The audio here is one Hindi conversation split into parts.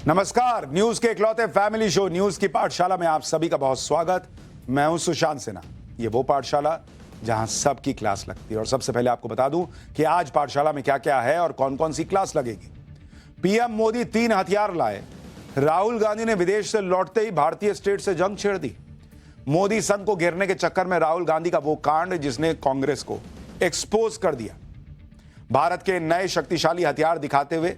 नमस्कार, न्यूज के इकलौते फैमिली शो न्यूज की पाठशाला में आप सभी का बहुत स्वागत। मैं हूं सुशांत सिन्हा। ये वो पाठशाला जहां सबकी क्लास लगती है। और सबसे पहले आपको बता दूं कि आज पाठशाला में क्या क्या है और कौन कौन सी क्लास लगेगी। पीएम मोदी 3 हथियार लाए। राहुल गांधी ने विदेश से लौटते ही भारतीय स्टेट से जंग छेड़ दी। मोदी संघ को घेरने के चक्कर में राहुल गांधी का वो कांड जिसने कांग्रेस को एक्सपोज कर दिया। भारत के नए शक्तिशाली हथियार दिखाते हुए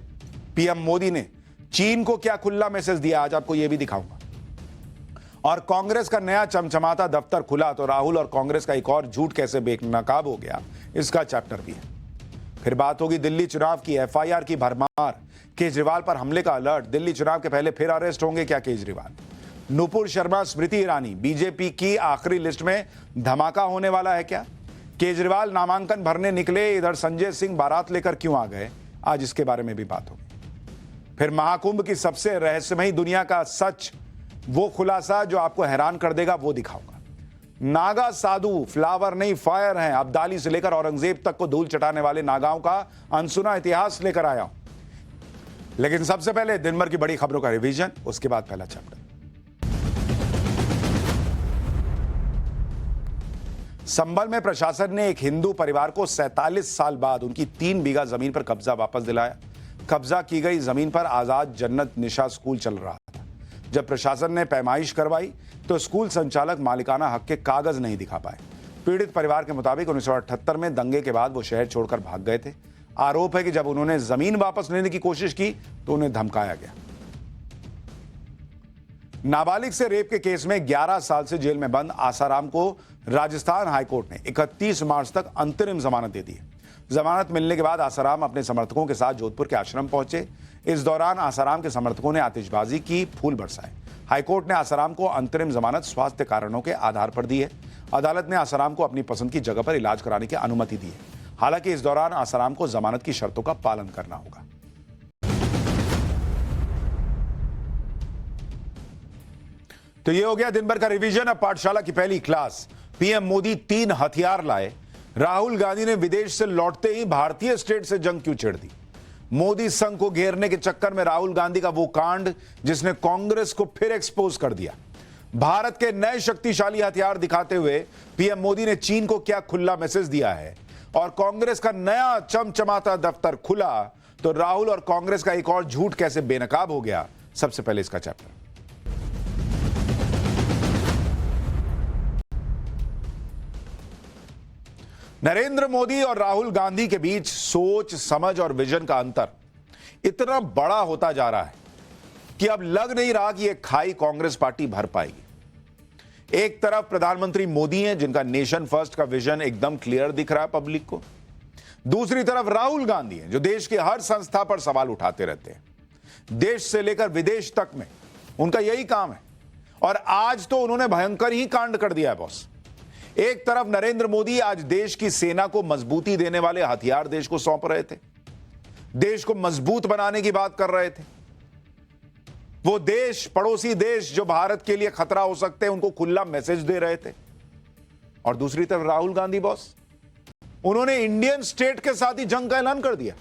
पीएम मोदी ने चीन को क्या खुला मैसेज दिया, आज आपको यह भी दिखाऊंगा। और कांग्रेस का नया चमचमाता दफ्तर खुला तो राहुल और कांग्रेस का एक और झूठ कैसे बेनकाब हो गया, इसका चैप्टर भी है। फिर बात होगी दिल्ली चुनाव की। एफआईआर की भरमार, केजरीवाल पर हमले का अलर्ट। दिल्ली चुनाव के पहले फिर अरेस्ट होंगे क्या केजरीवाल? नुपुर शर्मा, स्मृति ईरानी, बीजेपी की आखिरी लिस्ट में धमाका होने वाला है क्या? केजरीवाल नामांकन भरने निकले, इधर संजय सिंह बारात लेकर क्यों आ गए, आज इसके बारे में भी बात होगी। फिर महाकुंभ की सबसे रहस्यमयी दुनिया का सच, वो खुलासा जो आपको हैरान कर देगा, वो दिखाऊंगा। नागा साधु फ्लावर नहीं फायर हैं। अब्दाली से लेकर औरंगजेब तक को धूल चटाने वाले नागाओं का अनसुना इतिहास लेकर आया हूं। लेकिन सबसे पहले दिन भर की बड़ी खबरों का रिवीजन, उसके बाद पहला चैप्टर। संभल में प्रशासन ने एक हिंदू परिवार को 47 साल बाद उनकी 3 बीघा जमीन पर कब्जा वापस दिलाया। कब्जा की गई जमीन पर आजाद जन्नत निशा स्कूल चल रहा था। जब प्रशासन ने पैमाइश करवाई तो स्कूल संचालक मालिकाना हक के कागज नहीं दिखा पाए। पीड़ित परिवार के मुताबिक 1978 में दंगे के बाद वो शहर छोड़कर भाग गए थे। आरोप है कि जब उन्होंने जमीन वापस लेने की कोशिश की तो उन्हें धमकाया गया। नाबालिग से रेप के केस में 11 साल से जेल में बंद आसाराम को राजस्थान हाईकोर्ट ने 31 मार्च तक अंतरिम जमानत दे दी है। जमानत मिलने के बाद आसाराम अपने समर्थकों के साथ जोधपुर के आश्रम पहुंचे। इस दौरान आसाराम के समर्थकों ने आतिशबाजी की, फूल बरसाए। हाईकोर्ट ने आसाराम को अंतरिम जमानत स्वास्थ्य कारणों के आधार पर दी है। अदालत ने आसाराम को अपनी पसंद की जगह पर इलाज कराने की अनुमति दी है। हालांकि इस दौरान आसाराम को जमानत की शर्तों का पालन करना होगा। तो ये हो गया दिन भर का रिवीजन। अब पाठशाला की पहली क्लास। पीएम मोदी 3 हथियार लाए। राहुल गांधी ने विदेश से लौटते ही भारतीय स्टेट से जंग क्यों छेड़ दी? मोदी संघ को घेरने के चक्कर में राहुल गांधी का वो कांड जिसने कांग्रेस को फिर एक्सपोज कर दिया। भारत के नए शक्तिशाली हथियार दिखाते हुए पीएम मोदी ने चीन को क्या खुला मैसेज दिया है? और कांग्रेस का नया चमचमाता दफ्तर खुला तो राहुल और कांग्रेस का एक और झूठ कैसे बेनकाब हो गया? सबसे पहले इसका चैप्टर। नरेंद्र मोदी और राहुल गांधी के बीच सोच, समझ और विजन का अंतर इतना बड़ा होता जा रहा है कि अब लग नहीं रहा कि यह खाई कांग्रेस पार्टी भर पाएगी। एक तरफ प्रधानमंत्री मोदी हैं जिनका नेशन फर्स्ट का विजन एकदम क्लियर दिख रहा है पब्लिक को। दूसरी तरफ राहुल गांधी हैं जो देश की हर संस्था पर सवाल उठाते रहते हैं। देश से लेकर विदेश तक में उनका यही काम है। और आज तो उन्होंने भयंकर ही कांड कर दिया है बॉस। एक तरफ नरेंद्र मोदी आज देश की सेना को मजबूती देने वाले हथियार देश को सौंप रहे थे, देश को मजबूत बनाने की बात कर रहे थे। वो देश, पड़ोसी देश जो भारत के लिए खतरा हो सकते हैं, उनको खुला मैसेज दे रहे थे। और दूसरी तरफ राहुल गांधी बॉस, उन्होंने इंडियन स्टेट के साथ ही जंग का ऐलान कर दिया।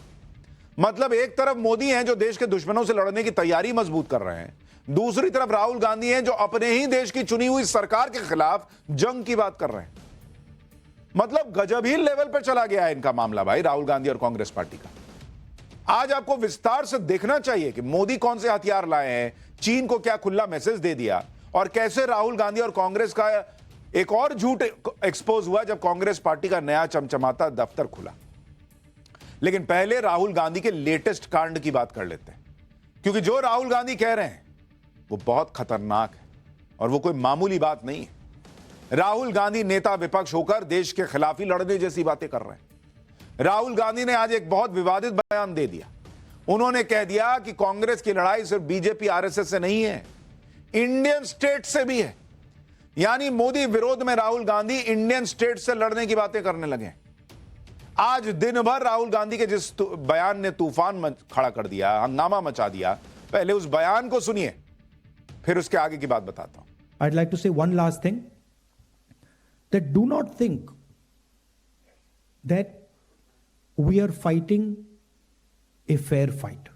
मतलब एक तरफ मोदी हैं जो देश के दुश्मनों से लड़ने की तैयारी मजबूत कर रहे हैं, दूसरी तरफ राहुल गांधी हैं जो अपने ही देश की चुनी हुई सरकार के खिलाफ जंग की बात कर रहे हैं। मतलब गजब ही लेवल पर चला गया है इनका मामला भाई, राहुल गांधी और कांग्रेस पार्टी का। आज आपको विस्तार से देखना चाहिए कि मोदी कौन से हथियार लाए हैं, चीन को क्या खुला मैसेज दे दिया, और कैसे राहुल गांधी और कांग्रेस का एक और झूठ एक्सपोज हुआ जब कांग्रेस पार्टी का नया चमचमाता दफ्तर खुला। लेकिन पहले राहुल गांधी के लेटेस्ट कांड की बात कर लेते हैं, क्योंकि जो राहुल गांधी कह रहे हैं वो बहुत खतरनाक है और वो कोई मामूली बात नहीं है। राहुल गांधी नेता विपक्ष होकर देश के खिलाफ ही लड़ने जैसी बातें कर रहे हैं। राहुल गांधी ने आज एक बहुत विवादित बयान दे दिया। उन्होंने कह दिया कि कांग्रेस की लड़ाई सिर्फ बीजेपी आरएसएस से नहीं है, इंडियन स्टेट से भी है। यानी मोदी विरोध में राहुल गांधी इंडियन स्टेट से लड़ने की बातें करने लगे। आज दिन भर राहुल गांधी के जिस बयान ने तूफान खड़ा कर दिया, हंगामा मचा दिया, पहले उस बयान को सुनिए, फिर उसके आगे की बात बताता हूं। I'd like to say one last thing, that do not think that we are fighting a fair fight.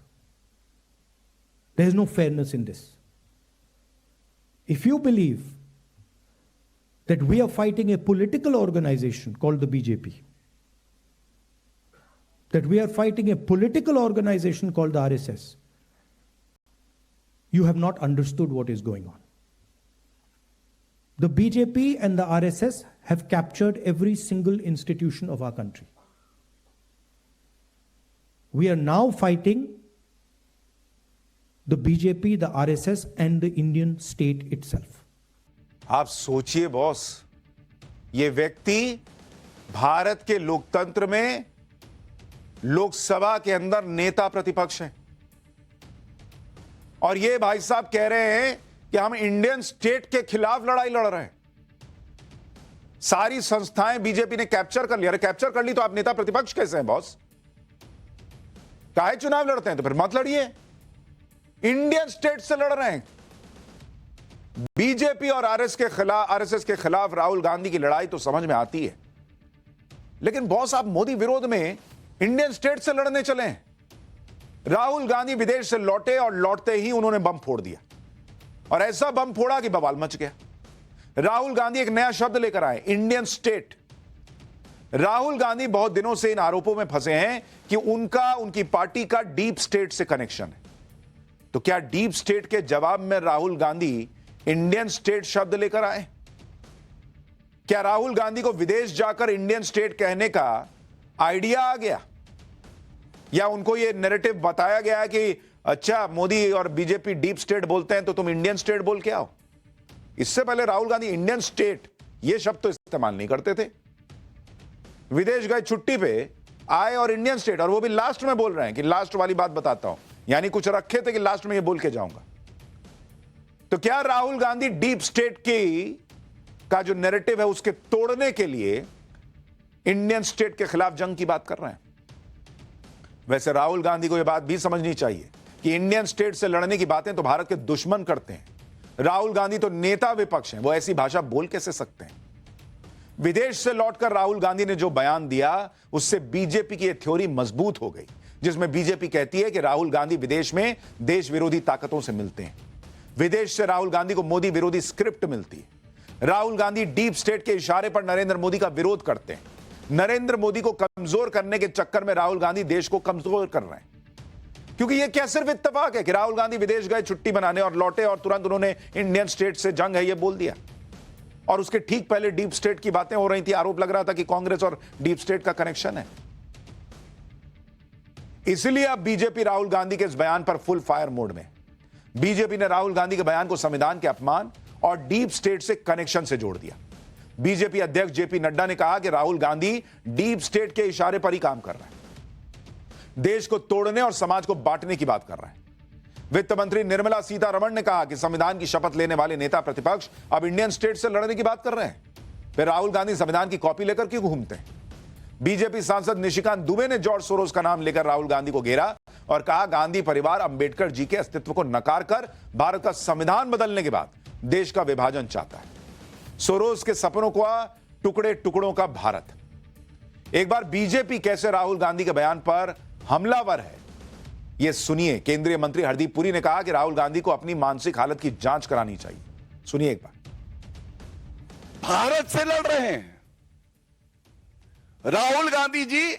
There is no fairness in this. If you believe that we are fighting a political organization called the BJP, that we are fighting a political organization called the RSS, you have not understood what is going on. The BJP and the RSS have captured every single institution of our country. We are now fighting the BJP, the RSS, and the Indian state itself. आप सोचिए बॉस, ये व्यक्ति भारत के लोकतंत्र में लोकसभा के अंदर नेता प्रतिपक्ष हैं और ये भाई साहब कह रहे हैं कि हम इंडियन स्टेट के खिलाफ लड़ाई लड़ रहे हैं। सारी संस्थाएं बीजेपी ने कैप्चर कर लिया। अरे कैप्चर कर ली तो आप नेता प्रतिपक्ष कैसे हैं बॉस? काहे चुनाव लड़ते हैं? तो फिर मत लड़िए। इंडियन स्टेट से लड़ रहे हैं। बीजेपी और आरएसएस के खिलाफ राहुल गांधी की लड़ाई तो समझ में आती है, लेकिन बॉस आप मोदी विरोध में इंडियन स्टेट से लड़ने चले हैं। राहुल गांधी विदेश से लौटे और लौटते ही उन्होंने बम फोड़ दिया और ऐसा बम फोड़ा कि बवाल मच गया। राहुल गांधी एक नया शब्द लेकर आए, इंडियन स्टेट। राहुल गांधी बहुत दिनों से इन आरोपों में फंसे हैं कि उनकी पार्टी का डीप स्टेट से कनेक्शन है। तो क्या डीप स्टेट के जवाब में राहुल गांधी इंडियन स्टेट शब्द लेकर आए? क्या राहुल गांधी को विदेश जाकर इंडियन स्टेट कहने का आइडिया आ गया, या उनको यह नैरेटिव बताया गया है कि अच्छा मोदी और बीजेपी डीप स्टेट बोलते हैं तो तुम इंडियन स्टेट बोल के आओ? इससे पहले राहुल गांधी इंडियन स्टेट यह शब्द तो इस्तेमाल नहीं करते थे। विदेश गए छुट्टी पे, आए और इंडियन स्टेट, और वो भी लास्ट में बोल रहे हैं कि लास्ट वाली बात बताता हूं, यानी कुछ रखे थे कि लास्ट में ये बोल के जाऊंगा। तो क्या राहुल गांधी डीप स्टेट का जो नैरेटिव है उसके तोड़ने के लिए इंडियन स्टेट के खिलाफ जंग की बात कर रहे हैं? वैसे राहुल गांधी को यह बात भी समझनी चाहिए कि इंडियन स्टेट से लड़ने की बातें तो भारत के दुश्मन करते हैं। राहुल गांधी तो नेता विपक्ष हैं, वो ऐसी भाषा बोल कैसे सकते हैं? विदेश से लौटकर राहुल गांधी ने जो बयान दिया उससे बीजेपी की यह थ्योरी मजबूत हो गई, जिसमें बीजेपी कहती है कि राहुल गांधी विदेश में देश विरोधी ताकतों से मिलते हैं। विदेश से राहुल गांधी को मोदी विरोधी स्क्रिप्ट मिलती है। राहुल गांधी डीप स्टेट के इशारे पर नरेंद्र मोदी का विरोध करते हैं। नरेंद्र मोदी को कमजोर करने के चक्कर में राहुल गांधी देश को कमजोर कर रहे हैं, क्योंकि यह क्या सिर्फ इत्तेफाक है कि राहुल गांधी विदेश गए छुट्टी मनाने और लौटे और तुरंत उन्होंने इंडियन स्टेट से जंग है यह बोल दिया, और उसके ठीक पहले डीप स्टेट की बातें हो रही थी। आरोप लग रहा था कि कांग्रेस और डीप स्टेट का कनेक्शन है। इसलिए अब बीजेपी राहुल गांधी के इस बयान पर फुल फायर मोड में। बीजेपी ने राहुल गांधी के बयान को संविधान के अपमान और डीप स्टेट से कनेक्शन से जोड़ दिया। बीजेपी अध्यक्ष जेपी नड्डा ने कहा कि राहुल गांधी डीप स्टेट के इशारे पर ही काम कर रहे हैं, देश को तोड़ने और समाज को बांटने की बात कर रहे हैं। वित्त मंत्री निर्मला सीतारमण ने कहा कि संविधान की शपथ लेने वाले नेता प्रतिपक्ष अब इंडियन स्टेट से लड़ने की बात कर रहे हैं। फिर राहुल गांधी संविधान की कॉपी लेकर क्यों घूमते हैं? बीजेपी सांसद निशिकांत दुबे ने जॉर्ज सोरोस का नाम लेकर राहुल गांधी को घेरा और कहा गांधी परिवार अंबेडकर जी के अस्तित्व को नकार कर भारत का संविधान बदलने के बाद देश का विभाजन चाहता है। सोरोस के सपनों का टुकड़े टुकड़ों का भारत। एक बार बीजेपी कैसे राहुल गांधी के बयान पर हमलावर है यह सुनिए। केंद्रीय मंत्री हरदीप पुरी ने कहा कि राहुल गांधी को अपनी मानसिक हालत की जांच करानी चाहिए। सुनिए एक बार। भारत से लड़ रहे हैं राहुल गांधी जी,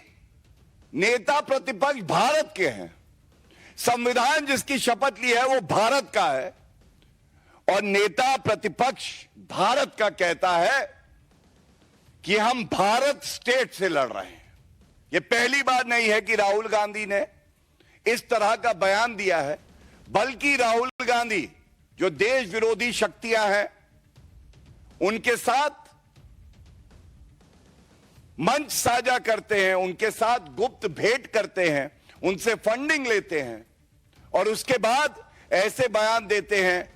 नेता प्रतिपक्ष भारत के हैं। संविधान जिसकी शपथ ली है वो भारत का है और नेता प्रतिपक्ष भारत का कहता है कि हम भारत स्टेट से लड़ रहे हैं। यह पहली बार नहीं है कि राहुल गांधी ने इस तरह का बयान दिया है, बल्कि राहुल गांधी जो देश विरोधी शक्तियां हैं उनके साथ मंच साझा करते हैं, उनके साथ गुप्त भेंट करते हैं, उनसे फंडिंग लेते हैं और उसके बाद ऐसे बयान देते हैं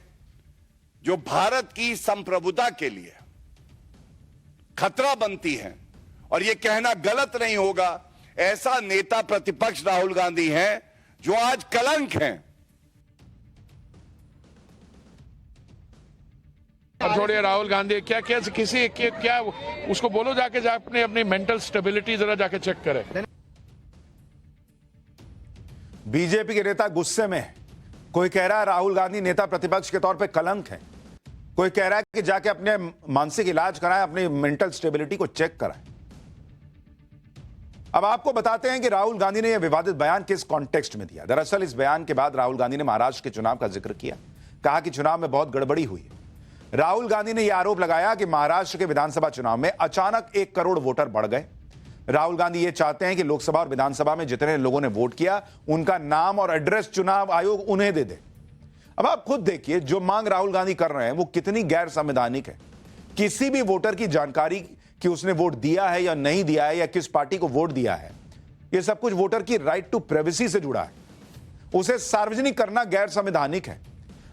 जो भारत की संप्रभुता के लिए खतरा बनती है। और यह कहना गलत नहीं होगा, ऐसा नेता प्रतिपक्ष राहुल गांधी हैं जो आज कलंक हैं। अब छोड़िए राहुल गांधी, क्या क्या किसी क्या उसको बोलो जाके अपनी मेंटल स्टेबिलिटी जरा जाके चेक करे। बीजेपी के नेता गुस्से में कोई कह रहा है राहुल गांधी नेता प्रतिपक्ष के तौर पे कलंक है। कोई कह रहा है कि जाके अपने मानसिक इलाज कराएं, अपनी मेंटल स्टेबिलिटी को चेक कराएं। अब आपको बताते हैं कि राहुल गांधी ने यह विवादित बयान किस कॉन्टेक्स्ट में दिया। दरअसल इस बयान के बाद राहुल गांधी ने महाराष्ट्र के चुनाव का जिक्र किया, कहा कि चुनाव में बहुत गड़बड़ी हुई है। राहुल गांधी ने यह आरोप लगाया कि महाराष्ट्र के विधानसभा चुनाव में अचानक 1 करोड़ वोटर बढ़ गए। राहुल गांधी यह चाहते हैं कि लोकसभा और विधानसभा में जितने लोगों ने वोट किया उनका नाम और एड्रेस चुनाव आयोग उन्हें दे दे। अब आप खुद देखिए जो मांग राहुल गांधी कर रहे हैं वो कितनी गैर संवैधानिक है। किसी भी वोटर की जानकारी कि उसने वोट दिया है या नहीं दिया है या किस पार्टी को वोट दिया है, यह सब कुछ वोटर की राइट टू प्राइवेसी से जुड़ा है। उसे सार्वजनिक करना गैर संवैधानिक है।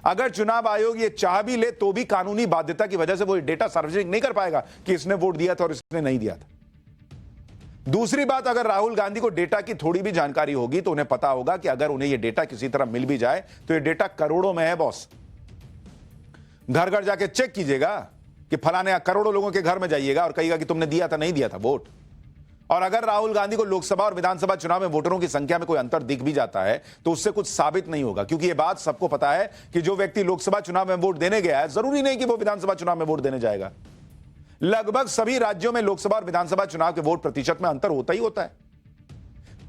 अगर चुनाव आयोग ये चाह भी ले तो भी कानूनी बाध्यता की वजह से वो डेटा सार्वजनिक नहीं कर पाएगा कि इसने वोट दिया था और इसने नहीं दिया था। दूसरी बात, अगर राहुल गांधी को डेटा की थोड़ी भी जानकारी होगी तो उन्हें पता होगा कि अगर उन्हें यह डेटा किसी तरह मिल भी जाए तो यह डेटा करोड़ों में है बॉस। घर घर जाके चेक कीजिएगा कि फलाने करोड़ों लोगों के घर में जाइएगा और कहिएगा कि तुमने दिया था नहीं दिया था वोट। और अगर राहुल गांधी को लोकसभा और विधानसभा चुनाव में वोटरों की संख्या में कोई अंतर दिख भी जाता है तो उससे कुछ साबित नहीं होगा, क्योंकि यह बात सबको पता है कि जो व्यक्ति लोकसभा चुनाव में वोट देने गया है जरूरी नहीं कि वो विधानसभा चुनाव में वोट देने जाएगा। लगभग सभी राज्यों में लोकसभा और विधानसभा चुनाव के वोट प्रतिशत में अंतर होता ही होता है।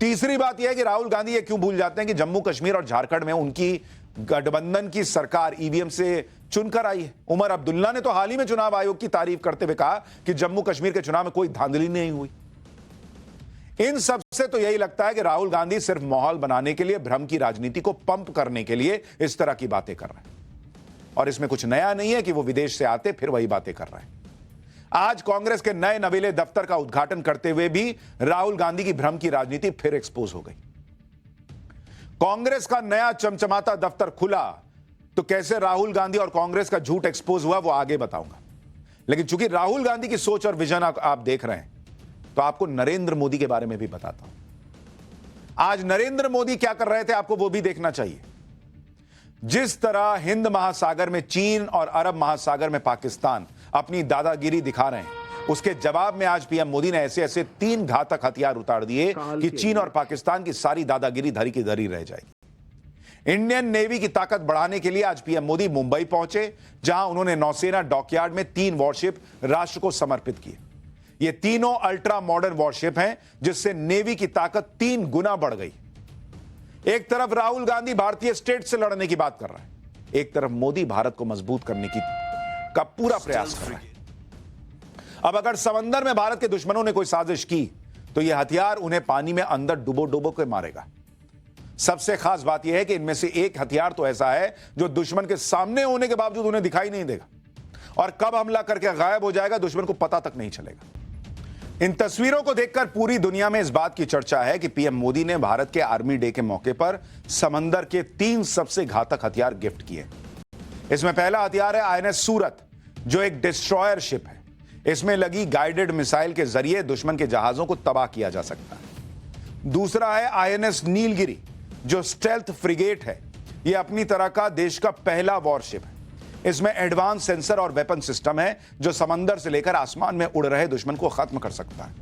तीसरी बात यह है कि राहुल गांधी ये क्यों भूल जाते हैं कि जम्मू कश्मीर और झारखंड में उनकी गठबंधन की सरकार ईवीएम से चुनकर आई है। उमर अब्दुल्ला ने तो हाल ही में चुनाव आयोग की तारीफ करते हुए कहा कि जम्मू कश्मीर के चुनाव में कोई धांधली नहीं हुई। इन सब से तो यही लगता है कि राहुल गांधी सिर्फ माहौल बनाने के लिए, भ्रम की राजनीति को पंप करने के लिए इस तरह की बातें कर रहे हैं। और इसमें कुछ नया नहीं है कि वो विदेश से आते फिर वही बातें कर रहे हैं। आज कांग्रेस के नए नवेले दफ्तर का उद्घाटन करते हुए भी राहुल गांधी की भ्रम की राजनीति फिर एक्सपोज हो गई। कांग्रेस का नया चमचमाता दफ्तर खुला तो कैसे राहुल गांधी और कांग्रेस का झूठ एक्सपोज हुआ वो आगे बताऊंगा। लेकिन चूंकि राहुल गांधी की सोच और विजन आप देख रहे हैं तो आपको नरेंद्र मोदी के बारे में भी बताता हूं। आज नरेंद्र मोदी क्या कर रहे थे आपको वो भी देखना चाहिए। जिस तरह हिंद महासागर में चीन और अरब महासागर में पाकिस्तान अपनी दादागिरी दिखा रहे हैं, उसके जवाब में आज पीएम मोदी ने ऐसे ऐसे 3 घातक हथियार उतार दिए कि चीन और पाकिस्तान की सारी दादागिरी धरी की धरी रह जाएगी। इंडियन नेवी की ताकत बढ़ाने के लिए आज पीएम मोदी मुंबई पहुंचे, जहां उन्होंने नौसेना डॉकयार्ड में 3 वॉरशिप राष्ट्र को समर्पित किए। ये तीनों अल्ट्रा मॉडर्न वॉरशिप हैं जिससे नेवी की ताकत 3 गुना बढ़ गई। एक तरफ राहुल गांधी भारतीय स्टेट से लड़ने की बात कर रहा है, एक तरफ मोदी भारत को मजबूत करने का पूरा प्रयास कर रहा है। अब अगर समंदर में भारत के दुश्मनों ने कोई साजिश की तो यह हथियार उन्हें पानी में अंदर डुबो डुबो के मारेगा। सबसे खास बात यह है कि इनमें से एक हथियार तो ऐसा है जो दुश्मन के सामने होने के बावजूद उन्हें दिखाई नहीं देगा और कब हमला करके गायब हो जाएगा दुश्मन को पता तक नहीं चलेगा। इन तस्वीरों को देखकर पूरी दुनिया में इस बात की चर्चा है कि पीएम मोदी ने भारत के आर्मी डे के मौके पर समंदर के 3 सबसे घातक हथियार गिफ्ट किए। इसमें पहला हथियार है आईएनएस सूरत, जो एक डिस्ट्रॉयर शिप है। इसमें लगी गाइडेड मिसाइल के जरिए दुश्मन के जहाजों को तबाह किया जा सकता है। दूसरा है आईएनएस नीलगिरी, जो स्टेल्थ फ्रिगेट है। यह अपनी तरह का देश का पहला वॉरशिप है। इसमें एडवांस सेंसर और वेपन सिस्टम है जो समंदर से लेकर आसमान में उड़ रहे दुश्मन को खत्म कर सकता है।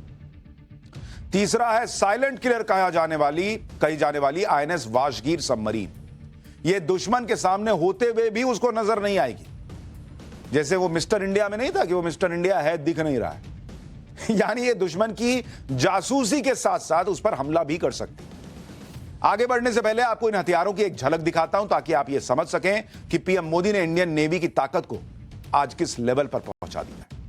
तीसरा है साइलेंट किलर कही जाने वाली आईएनएस वाशगीर सबमरीन। यह दुश्मन के सामने होते हुए भी उसको नजर नहीं आएगी। जैसे वो मिस्टर इंडिया में नहीं था कि वो मिस्टर इंडिया है, दिख नहीं रहा है। यानी ये दुश्मन की जासूसी के साथ साथ उस पर हमला भी कर सकती है। आगे बढ़ने से पहले आपको इन हथियारों की एक झलक दिखाता हूं ताकि आप ये समझ सकें कि पीएम मोदी ने इंडियन नेवी की ताकत को आज किस लेवल पर पहुंचा दिया है।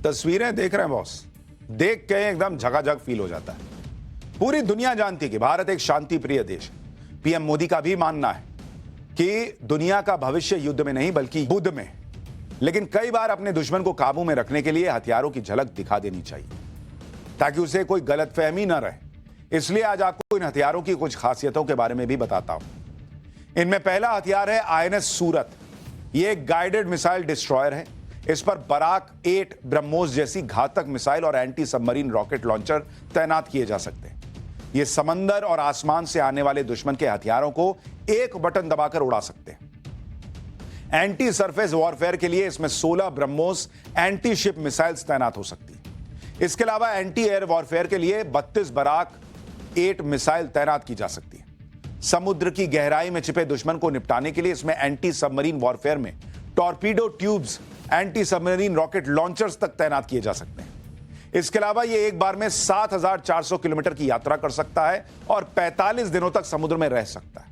तस्वीरें देख रहे हैं बॉस, देख के एकदम झकाझक फील हो जाता है। पूरी दुनिया जानती है कि भारत एक शांति प्रिय देश है। पीएम मोदी का भी मानना है कि दुनिया का भविष्य युद्ध में नहीं बल्कि बुद्ध में। लेकिन कई बार अपने दुश्मन को काबू में रखने के लिए हथियारों की झलक दिखा देनी चाहिए ताकि उसे कोई गलतफहमी न रहे। इसलिए आज आपको इन हथियारों की कुछ खासियतों के बारे में भी बताता हूं। इनमें पहला हथियार है आईएनएस सूरत। यह एक गाइडेड मिसाइल डिस्ट्रॉयर है। इस पर बराक 8 ब्रह्मोस जैसी घातक मिसाइल और एंटी सबमरीन रॉकेट लॉन्चर तैनात किए जा सकते हैं। यह समंदर और आसमान से आने वाले दुश्मन के हथियारों को एक बटन दबाकर उड़ा सकते हैं। एंटी सरफेस वॉरफेयर के लिए इसमें 16 ब्रह्मोस एंटी शिप मिसाइल्स तैनात हो सकती है। इसके अलावा एंटी एयर वॉरफेयर के लिए 32 बराक 8 मिसाइल तैनात की जा सकती है। समुद्र की गहराई में छिपे दुश्मन को निपटाने के लिए इसमें एंटी सबमरीन वॉरफेयर में torpedo tubes, anti submarine rocket launchers तक तैनात किए जा सकते हैं। इसके अलावा यह एक बार में 7,400 किलोमीटर की यात्रा कर सकता है और 45 दिनों तक समुद्र में रह सकता है।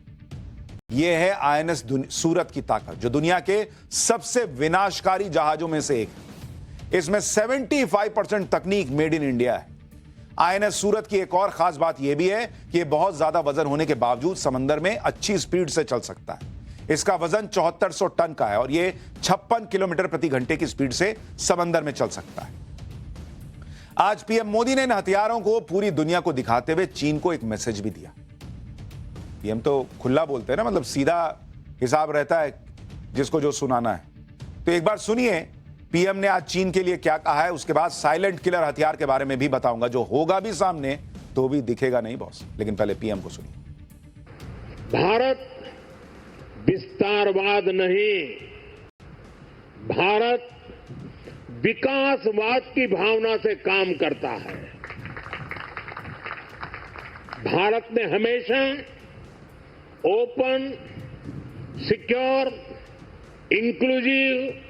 यह है आईएनएस सूरत की ताकत, जो दुनिया के सबसे विनाशकारी जहाजों में से एक है। इसमें 75% तकनीक मेड इन इंडिया है। आईएनएस सूरत की एक और खास बात यह भी है कि यह बहुत ज्यादा वजन होने के बावजूद समंदर में अच्छी स्पीड से चल सकता है। इसका वजन 7400 टन का है और यह 56 किलोमीटर प्रति घंटे की स्पीड से समंदर में चल सकता है। आज पीएम मोदी ने इन हथियारों को पूरी दुनिया को दिखाते हुए चीन को एक मैसेज भी दिया। पीएम तो खुला बोलते हैं ना, मतलब सीधा हिसाब रहता है जिसको जो सुनाना है। तो एक बार सुनिए पीएम ने आज चीन के लिए क्या कहा है। उसके बाद साइलेंट किलर हथियार के बारे में भी बताऊंगा, जो होगा भी सामने तो भी दिखेगा नहीं बॉस। लेकिन पहले पीएम को सुनिए। भारत विस्तारवाद नहीं, भारत विकासवाद की भावना से काम करता है। भारत ने हमेशा ओपन, सिक्योर, इंक्लूसिव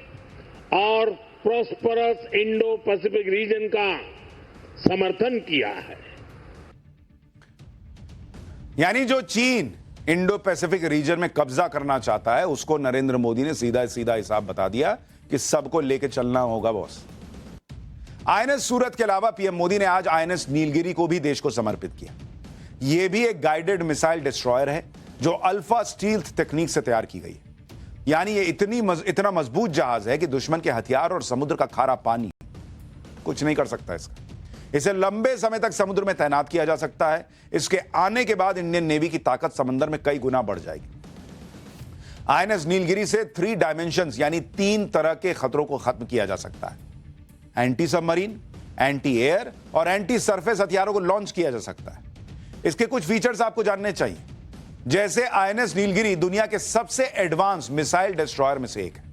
और प्रॉस्परस इंडो पैसिफिक रीजन का समर्थन किया है। यानी जो चीन इंडो पैसिफिक रीजन में कब्जा करना चाहता है, उसको नरेंद्र मोदी ने सीधा सीधा हिसाब बता दिया कि सबको लेके चलना होगा बॉस। आईएनएस सूरत के अलावा पीएम मोदी ने आज आईएनएस नीलगिरी को भी देश को समर्पित किया। यह भी एक गाइडेड मिसाइल डिस्ट्रॉयर है जो अल्फा स्टील्थ तकनीक से तैयार की गई है। यानी ये इतना मजबूत जहाज है कि दुश्मन के हथियार और समुद्र का खारा पानी कुछ नहीं कर सकता इसका। इसे लंबे समय तक समुद्र में तैनात किया जा सकता है। इसके आने के बाद इंडियन नेवी की ताकत समंदर में कई गुना बढ़ जाएगी। आईएनएस नीलगिरी से 3 डायमेंशंस यानी 3 तरह के खतरों को खत्म किया जा सकता है। एंटी सबमरीन, एंटी एयर और एंटी सरफेस हथियारों को लॉन्च किया जा सकता है। इसके कुछ फीचर्स आपको जानने चाहिए। जैसे आईएनएस नीलगिरी दुनिया के सबसे एडवांस मिसाइल डिस्ट्रॉयर में से एक है।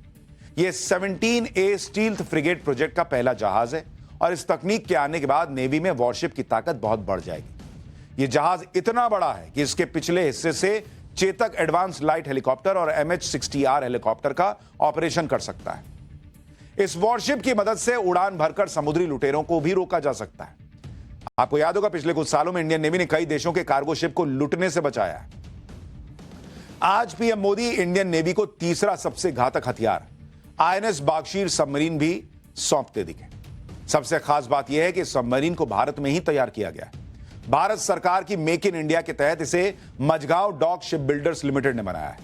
यह 17A स्टील्थ फ्रिगेट प्रोजेक्ट का पहला जहाज है और इस तकनीक के आने के बाद नेवी में वॉरशिप की ताकत बहुत बढ़ जाएगी। यह जहाज इतना बड़ा है कि इसके पिछले हिस्से से चेतक एडवांस लाइट हेलीकॉप्टर और MH-60R हेलीकॉप्टर का ऑपरेशन कर सकता है। इस वॉरशिप की मदद से उड़ान भरकर समुद्री लुटेरों को भी रोका जा सकता है। आपको याद होगा पिछले कुछ सालों में इंडियन नेवी ने कई देशों के कार्गो शिप को लुटने से बचाया है। आज पीएम मोदी इंडियन नेवी को तीसरा सबसे घातक हथियार आईएनएस बागशीर सबमरीन भी सौंपते दिखे। सबसे खास बात यह है कि सबमरीन को भारत में ही तैयार किया गया है। भारत सरकार की मेक इन इंडिया के तहत इसे Mazagon Dock Ship Builders Limited ने बनाया है।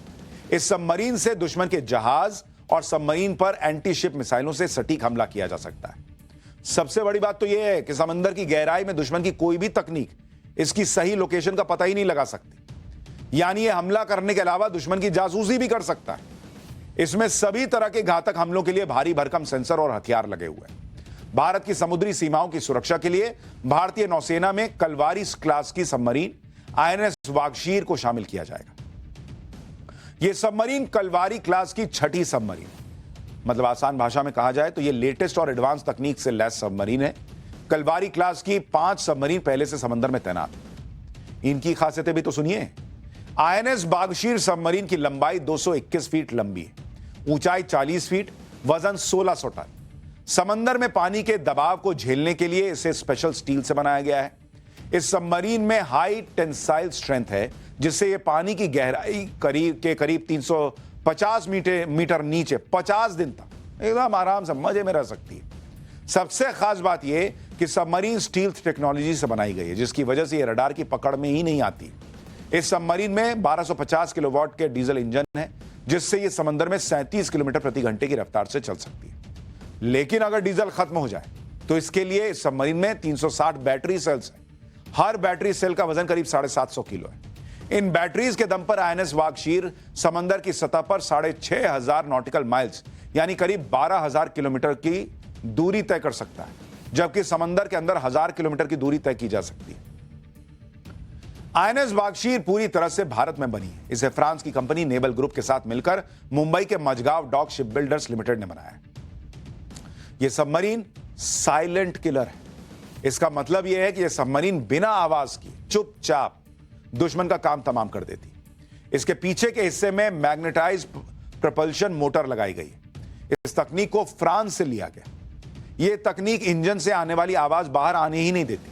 इस सबमरीन से दुश्मन के जहाज और सबमरीन पर एंटी शिप मिसाइलों से सटीक हमला किया जा सकता है। सबसे बड़ी बात तो यह है कि समंदर की गहराई में दुश्मन की कोई भी तकनीक इसकी सही लोकेशन का पता ही नहीं लगा सकती। यानी यह हमला करने के अलावा दुश्मन की जासूसी भी कर सकता है। इसमें सभी तरह के घातक हमलों के लिए भारी भरकम सेंसर और हथियार लगे हुए हैं। भारत की समुद्री सीमाओं की सुरक्षा के लिए भारतीय नौसेना में कलवारी क्लास की सबमरीन आईएनएस वागशीर को शामिल किया जाएगा। यह सबमरीन कलवारी क्लास की 6ठी सबमरीन, मतलब आसान भाषा में कहा जाए तो यह लेटेस्ट और एडवांस तकनीक से लैस सबमरीन है। कलवारी क्लास की 5 सबमरीन पहले से समंदर में तैनात है। इनकी खासियतें भी तो सुनिए। आईएनएस बागशीर सबमरीन की लंबाई 221 फीट लंबी है, ऊंचाई 40 फीट, वजन 1600 टन। समंदर में पानी के दबाव को झेलने के लिए इसे स्पेशल स्टील से बनाया गया है। इस सबमरीन में हाई टेंसाइल स्ट्रेंथ है, जिससे यह पानी की गहराई करीब 350 मीटर नीचे 50 दिन तक एकदम आराम से मजे में रह सकती है। सबसे खास बात यह कि सबमरीन स्टील्थ टेक्नोलॉजी से बनाई गई है, जिसकी वजह से यह रडार की पकड़ में ही नहीं आती। इस सबमरीन में 1250 किलोवाट के डीजल इंजन है, जिससे यह समंदर में 37 किलोमीटर प्रति घंटे की रफ्तार से चल सकती है। लेकिन अगर डीजल खत्म हो जाए तो इसके लिए इस सबमरीन में 360 बैटरी सेल्स हैं। हर बैटरी सेल का वजन करीब 750 किलो है। इन बैटरीज के दम पर आईएनएस वागशीर समंदर की सतह पर 6,500 नॉटिकल माइल्स यानी करीब 12,000 किलोमीटर की दूरी तय कर सकता है, जबकि समंदर के अंदर 1,000 किलोमीटर की दूरी तय की जा सकती है। आईएनएस वागशीर पूरी तरह से भारत में बनी है। इसे फ्रांस की कंपनी नेवल ग्रुप के साथ मिलकर मुंबई के Mazagon Dock Ship Builders Limited ने बनाया है। यह सबमरीन साइलेंट किलर है। इसका मतलब यह है कि यह सबमरीन बिना आवाज की चुपचाप दुश्मन का काम तमाम कर देती। इसके पीछे के हिस्से में मैग्नेटाइज्ड प्रपल्शन मोटर लगाई गई है। इस तकनीक को फ्रांस से लिया गया। यह तकनीक इंजन से आने वाली आवाज बाहर आने ही नहीं देती।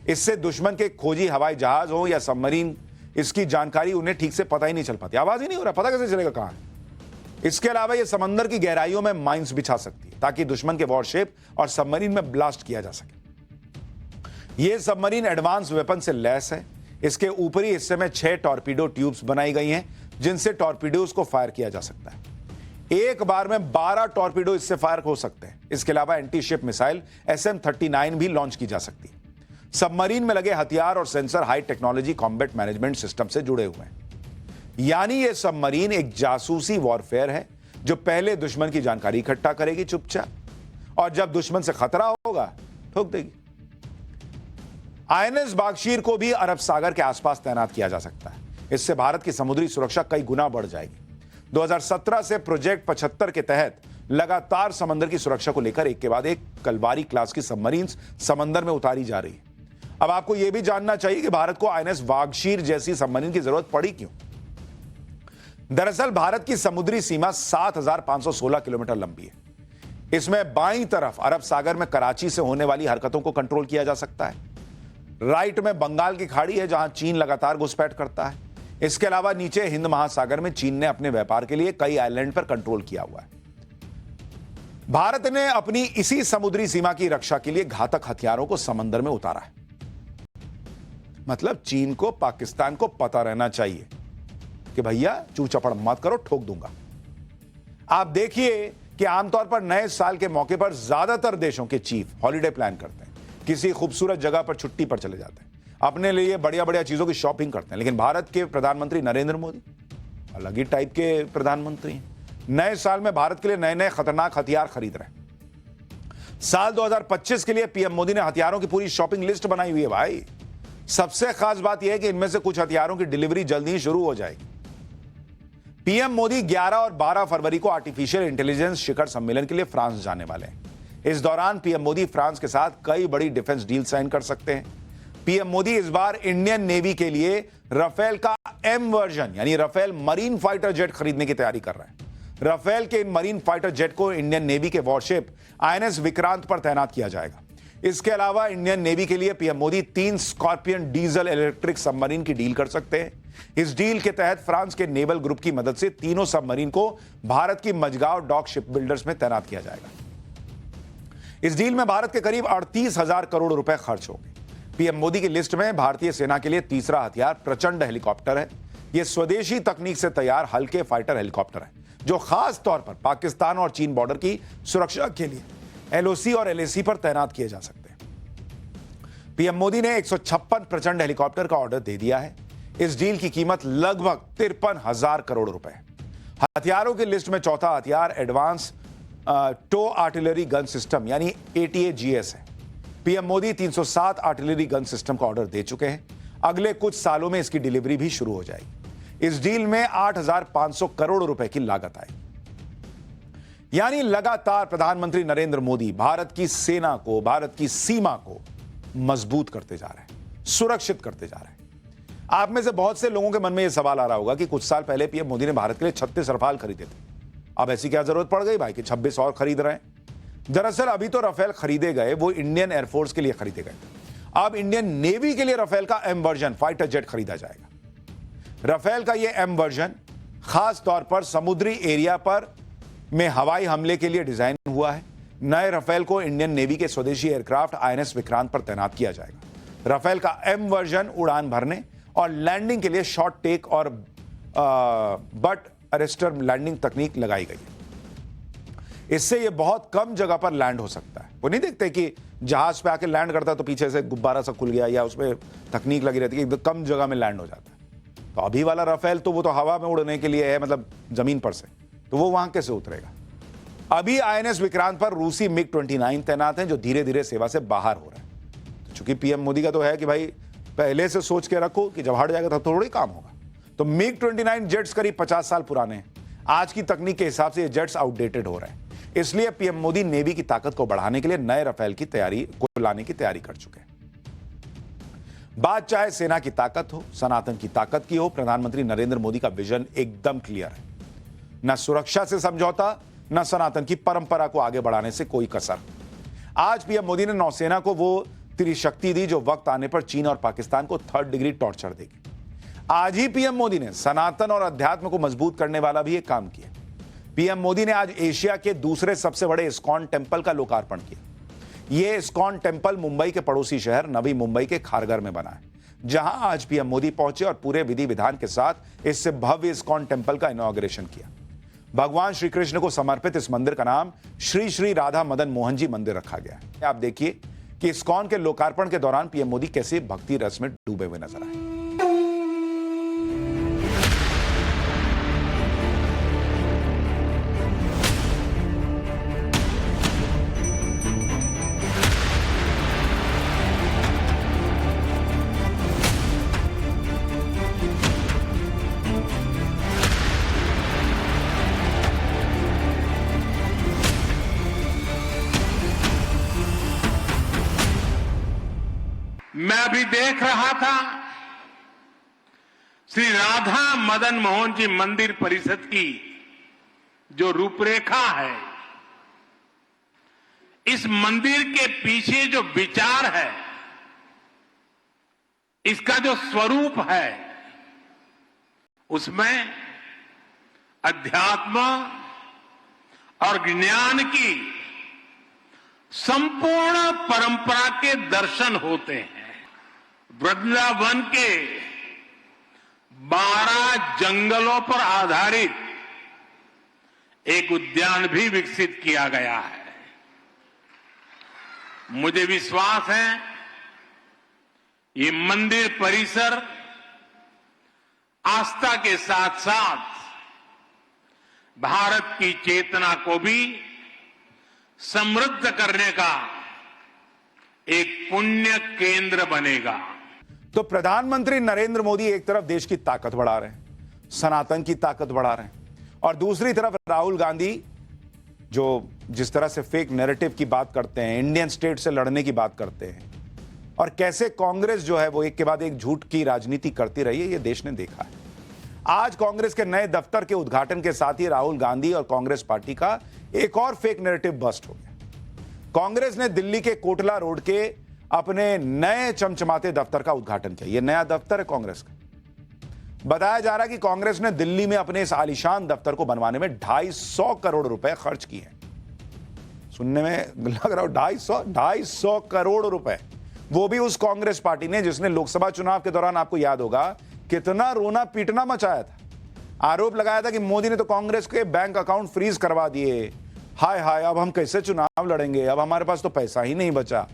इससे दुश्मन के खोजी हवाई जहाज हो या सबमरीन, इसकी जानकारी उन्हें ठीक से पता ही नहीं चल पाती। आवाज ही नहीं हो रहा, पता कैसे चलेगा कहां है। इसके अलावा यह समंदर की गहराइयों में माइंस बिछा सकती है ताकि दुश्मन के वॉरशिप और सबमरीन में ब्लास्ट किया जा सके। यह सबमरीन एडवांस वेपन से लैस है। इसके ऊपरी हिस्से में 6 टॉर्पीडो ट्यूब्स बनाई गई हैं, जिनसे टॉर्पीडोज को फायर किया जा सकता है। एक बार में 12 टॉर्पीडो इससे फायर हो सकते हैं। इसके अलावा एंटी शिप मिसाइल SM-39 भी लॉन्च की जा सकती है। सबमरीन में लगे हथियार और sensor high technology combat management system से जुड़े हुए हैं। यानी यह सबमरीन एक जासूसी वॉरफेयर है जो पहले दुश्मन की जानकारी इकट्ठा करेगी चुपचाप, और जब दुश्मन से खतरा होगा ठोक देगी। आईएनएस वागशीर को भी अरब सागर के आसपास तैनात किया जा सकता है। इससे भारत की समुद्री सुरक्षा कई गुना बढ़ जाएगी। 2017 से प्रोजेक्ट 75 के तहत लगातार समंदर की सुरक्षा को लेकर एक के बाद एक कलवारी क्लास की सबमरीन समंदर में उतारी जा रही है। अब आपको यह भी जानना चाहिए कि भारत को आईएनएस वागशीर जैसी सबमरीन की जरूरत पड़ी क्यों। दरअसल भारत की समुद्री सीमा 7,516 किलोमीटर लंबी है। इसमें बाईं तरफ अरब सागर में कराची से होने वाली हरकतों को कंट्रोल किया जा सकता है। राइट में बंगाल की खाड़ी है जहां चीन लगातार घुसपैठ करता है। इसके अलावा नीचे हिंद महासागर में चीन ने अपने व्यापार के लिए कई आइलैंड पर कंट्रोल किया हुआ है। भारत ने अपनी इसी समुद्री सीमा की रक्षा के लिए घातक हथियारों को समंदर में उतारा है। मतलब चीन को, पाकिस्तान को पता रहना चाहिए कि भैया चू चपड़ मत करो, ठोक दूंगा। आप देखिए कि आमतौर पर नए साल के मौके पर ज्यादातर देशों के चीफ हॉलिडे प्लान करते हैं, किसी खूबसूरत जगह पर छुट्टी पर चले जाते हैं, अपने लिए बढ़िया बढ़िया चीजों की शॉपिंग करते हैं। लेकिन भारत के प्रधानमंत्री नरेंद्र मोदी अलग ही टाइप के प्रधानमंत्री हैं। नए साल में भारत के लिए नए नए खतरनाक हथियार खरीद रहे हैं। साल 2025 के लिए पीएम मोदी ने हथियारों की पूरी शॉपिंग लिस्ट बनाई हुई है भाई। सबसे खास बात यह है कि इनमें से कुछ हथियारों की डिलीवरी जल्दी ही शुरू हो जाएगी। पीएम मोदी 11 और 12 फरवरी को आर्टिफिशियल इंटेलिजेंस शिखर सम्मेलन के लिए फ्रांस जाने वाले हैं। इस दौरान पीएम मोदी फ्रांस के साथ कई बड़ी डिफेंस डील साइन कर सकते हैं। पीएम मोदी इस बार इंडियन नेवी के लिए राफेल का M वर्जन यानी राफेल मरीन फाइटर जेट खरीदने की तैयारी कर रहे हैं। राफेल के इन मरीन फाइटर जेट को इंडियन नेवी के वॉरशिप आईएनएस विक्रांत पर तैनात किया जाएगा। इसके अलावा इंडियन नेवी के लिए PM Modi 3 scorpion diesel electric submarine की डील कर सकते हैं। इस डील के तहत फ्रांस के नेवल ग्रुप की मदद से तीनों सबमरीन को भारत की मझगांव डॉक शिप बिल्डर्स में तैनात किया जाएगा। इस डील में भारत के करीब 38,000 करोड़ रुपए खर्च होंगे। पीएम मोदी की लिस्ट में भारतीय सेना के लिए तीसरा हथियार प्रचंड हेलीकॉप्टर है। यह स्वदेशी तकनीक से तैयार हल्के फाइटर हेलीकॉप्टर है जो खास तौर पर पाकिस्तान और चीन बॉर्डर की सुरक्षा के लिए LOC और LAC पर तैनात किए जा सकते हैं। पीएम मोदी ने 156 प्रचंड हेलीकॉप्टर का ऑर्डर दे दिया है। इस डील की कीमत लगभग 53,000 करोड़ रुपए है। हथियारों की लिस्ट में चौथा हथियार advance tow artillery gun system यानी ATAGS है। PM Modi 307 artillery gun system का ऑर्डर दे चुके हैं। अगले कुछ सालों में इसकी डिलीवरी भी शुरू हो जाएगी। इस डील में 8,500 करोड़ रुपए की लागत आएगी। यानी लगातार प्रधानमंत्री नरेंद्र मोदी भारत की सेना को, भारत की सीमा को मजबूत करते जा रहे हैं, सुरक्षित करते जा रहे हैं। आप में से बहुत से लोगों के मन में यह सवाल आ रहा होगा कि कुछ साल पहले पीएम मोदी ने भारत के लिए 36 रफाल खरीदे थे। अब ऐसी क्या जरूरत पड़ गई भाई कि 26 और खरीद रहे हैं? दरअसल अभी तो राफेल खरीदे गए, वो इंडियन एयरफोर्स के लिए खरीदे गए। अब इंडियन नेवी के लिए राफेल का M वर्जन फाइटर जेट खरीदा जाएगा। राफेल का यह M वर्जन खास तौर पर समुद्री एरिया पर में हवाई हमले के लिए डिजाइन हुआ है। नए राफेल को इंडियन नेवी के स्वदेशी एयरक्राफ्ट INS विक्रांत पर तैनात किया जाएगा। राफेल का M वर्जन उड़ान भरने और लैंडिंग के लिए शॉर्ट टेक और बट अरेस्टर लैंडिंग तकनीक लगाई गई है। इससे यह बहुत कम जगह पर लैंड हो सकता है। वो नहीं देखते कि जहाज पे आके लैंड करता है तो पीछे से गुब्बारा सा खुल गया या उसमें तकनीक लगी रहती है, एकदम कम जगह में लैंड हो जाता है। तो अभी वाला राफेल तो वो तो हवा में उड़ने के लिए है, मतलब जमीन पर से, तो वो वहां कैसे उतरेगा? अभी आईएनएस विक्रांत पर रूसी मिग-29 तैनात हैं जो धीरे धीरे सेवा से बाहर हो रहे हैं। तो चूंकि पीएम मोदी का तो है कि भाई पहले से सोच के रखो कि जब हट जाएगा तब थोड़ा ही काम होगा। तो मिग-29 जेट्स करीब 50 साल पुराने हैं। आज की तकनीक के हिसाब से ये जेट्स आउटडेटेड हो रहे हैं। इसलिए पीएम मोदी नेवी की ताकत को बढ़ाने के लिए नए राफेल की तैयारी को लाने की तैयारी कर चुके हैं। बात चाहे सेना की ताकत हो, सनातन की ताकत की हो, प्रधानमंत्री नरेंद्र मोदी का विजन एकदम क्लियर है। न सुरक्षा से समझौता, न सनातन की परंपरा को आगे बढ़ाने से कोई कसर। आज पीएम मोदी ने नौसेना को वो त्रिशक्ति दी जो वक्त आने पर चीन और पाकिस्तान को 3rd डिग्री टॉर्चर देगी। आज ही पीएम मोदी ने सनातन और अध्यात्म को मजबूत करने वाला भी एक काम किया। पीएम मोदी ने आज एशिया के दूसरे सबसे बड़े इस्कॉन टेम्पल का लोकार्पण किया। यह इस्कॉन टेम्पल मुंबई के पड़ोसी शहर नवी मुंबई के खारघर में बना है, जहां आज पीएम मोदी पहुंचे और पूरे विधि विधान के साथ इससे भव्य इस्कॉन टेम्पल का इनॉग्रेशन किया। भगवान श्री कृष्ण को समर्पित इस मंदिर का नाम श्री श्री राधा मदन मोहन जी मंदिर रखा गया है। आप देखिए कि इस्कॉन के लोकार्पण के दौरान पीएम मोदी कैसे भक्ति रस में डूबे हुए नजर आए। मैं अभी देख रहा था श्री राधा मदन मोहन जी मंदिर परिषद की जो रूपरेखा है, इस मंदिर के पीछे जो विचार है, इसका जो स्वरूप है, उसमें अध्यात्म और ज्ञान की संपूर्ण परंपरा के दर्शन होते हैं। वृंदावन के 12 जंगलों पर आधारित एक उद्यान भी विकसित किया गया है। मुझे विश्वास है ये मंदिर परिसर आस्था के साथ साथ भारत की चेतना को भी समृद्ध करने का एक पुण्य केंद्र बनेगा। तो प्रधानमंत्री नरेंद्र मोदी एक तरफ देश की ताकत बढ़ा रहे हैं, सनातन की ताकत बढ़ा रहे हैं, और दूसरी तरफ राहुल गांधी जो जिस तरह से फेक नैरेटिव की बात करते हैं, इंडियन स्टेट से लड़ने की बात करते हैं, और कैसे कांग्रेस जो है वो एक के बाद एक झूठ की राजनीति करती रही है, ये देश ने देखा है। आज कांग्रेस के नए दफ्तर के उद्घाटन के साथ ही राहुल गांधी और कांग्रेस पार्टी का एक और फेक नैरेटिव बस्ट हो गया। कांग्रेस ने दिल्ली के कोटला रोड के अपने नए चमचमाते दफ्तर का उद्घाटन किया। यह नया दफ्तर है कांग्रेस का। बताया जा रहा है कि कांग्रेस ने दिल्ली में अपने इस आलीशान दफ्तर को बनवाने में 250 करोड़ रुपए खर्च किए हैं। सुनने में लग रहा हो 250 करोड़ रुपए, वो भी उस कांग्रेस पार्टी ने जिसने लोकसभा चुनाव के दौरान, आपको याद होगा, कितना रोना पीटना मचाया था। आरोप लगाया था कि मोदी ने तो कांग्रेस के बैंक अकाउंट फ्रीज करवा दिए। हाय हाय, अब हम कैसे चुनाव लड़ेंगे, अब हमारे पास तो पैसा ही नहीं बचा,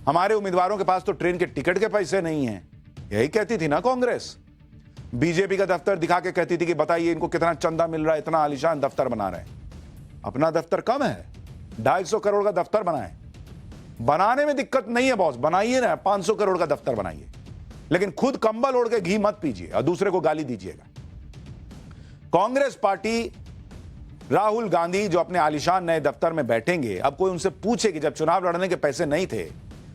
हमारे उम्मीदवारों के पास तो ट्रेन के टिकट के पैसे नहीं हैं। यही कहती थी ना कांग्रेस। बीजेपी का दफ्तर दिखा के कहती थी कि बताइए इनको कितना चंदा मिल रहा है, इतना आलीशान दफ्तर बना रहे हैं। अपना दफ्तर कम है, 250 करोड़ का दफ्तर बनाए। बनाने में दिक्कत नहीं है बॉस, बनाइए ना, 500 करोड़ का दफ्तर बनाइए, लेकिन खुद कंबल ओढ़ के घी मत पीजिए और दूसरे को गाली दीजिएगा। कांग्रेस पार्टी, राहुल गांधी जो अपने आलीशान नए दफ्तर में बैठेंगे, अब कोई उनसे पूछे कि जब चुनाव लड़ने के पैसे नहीं थे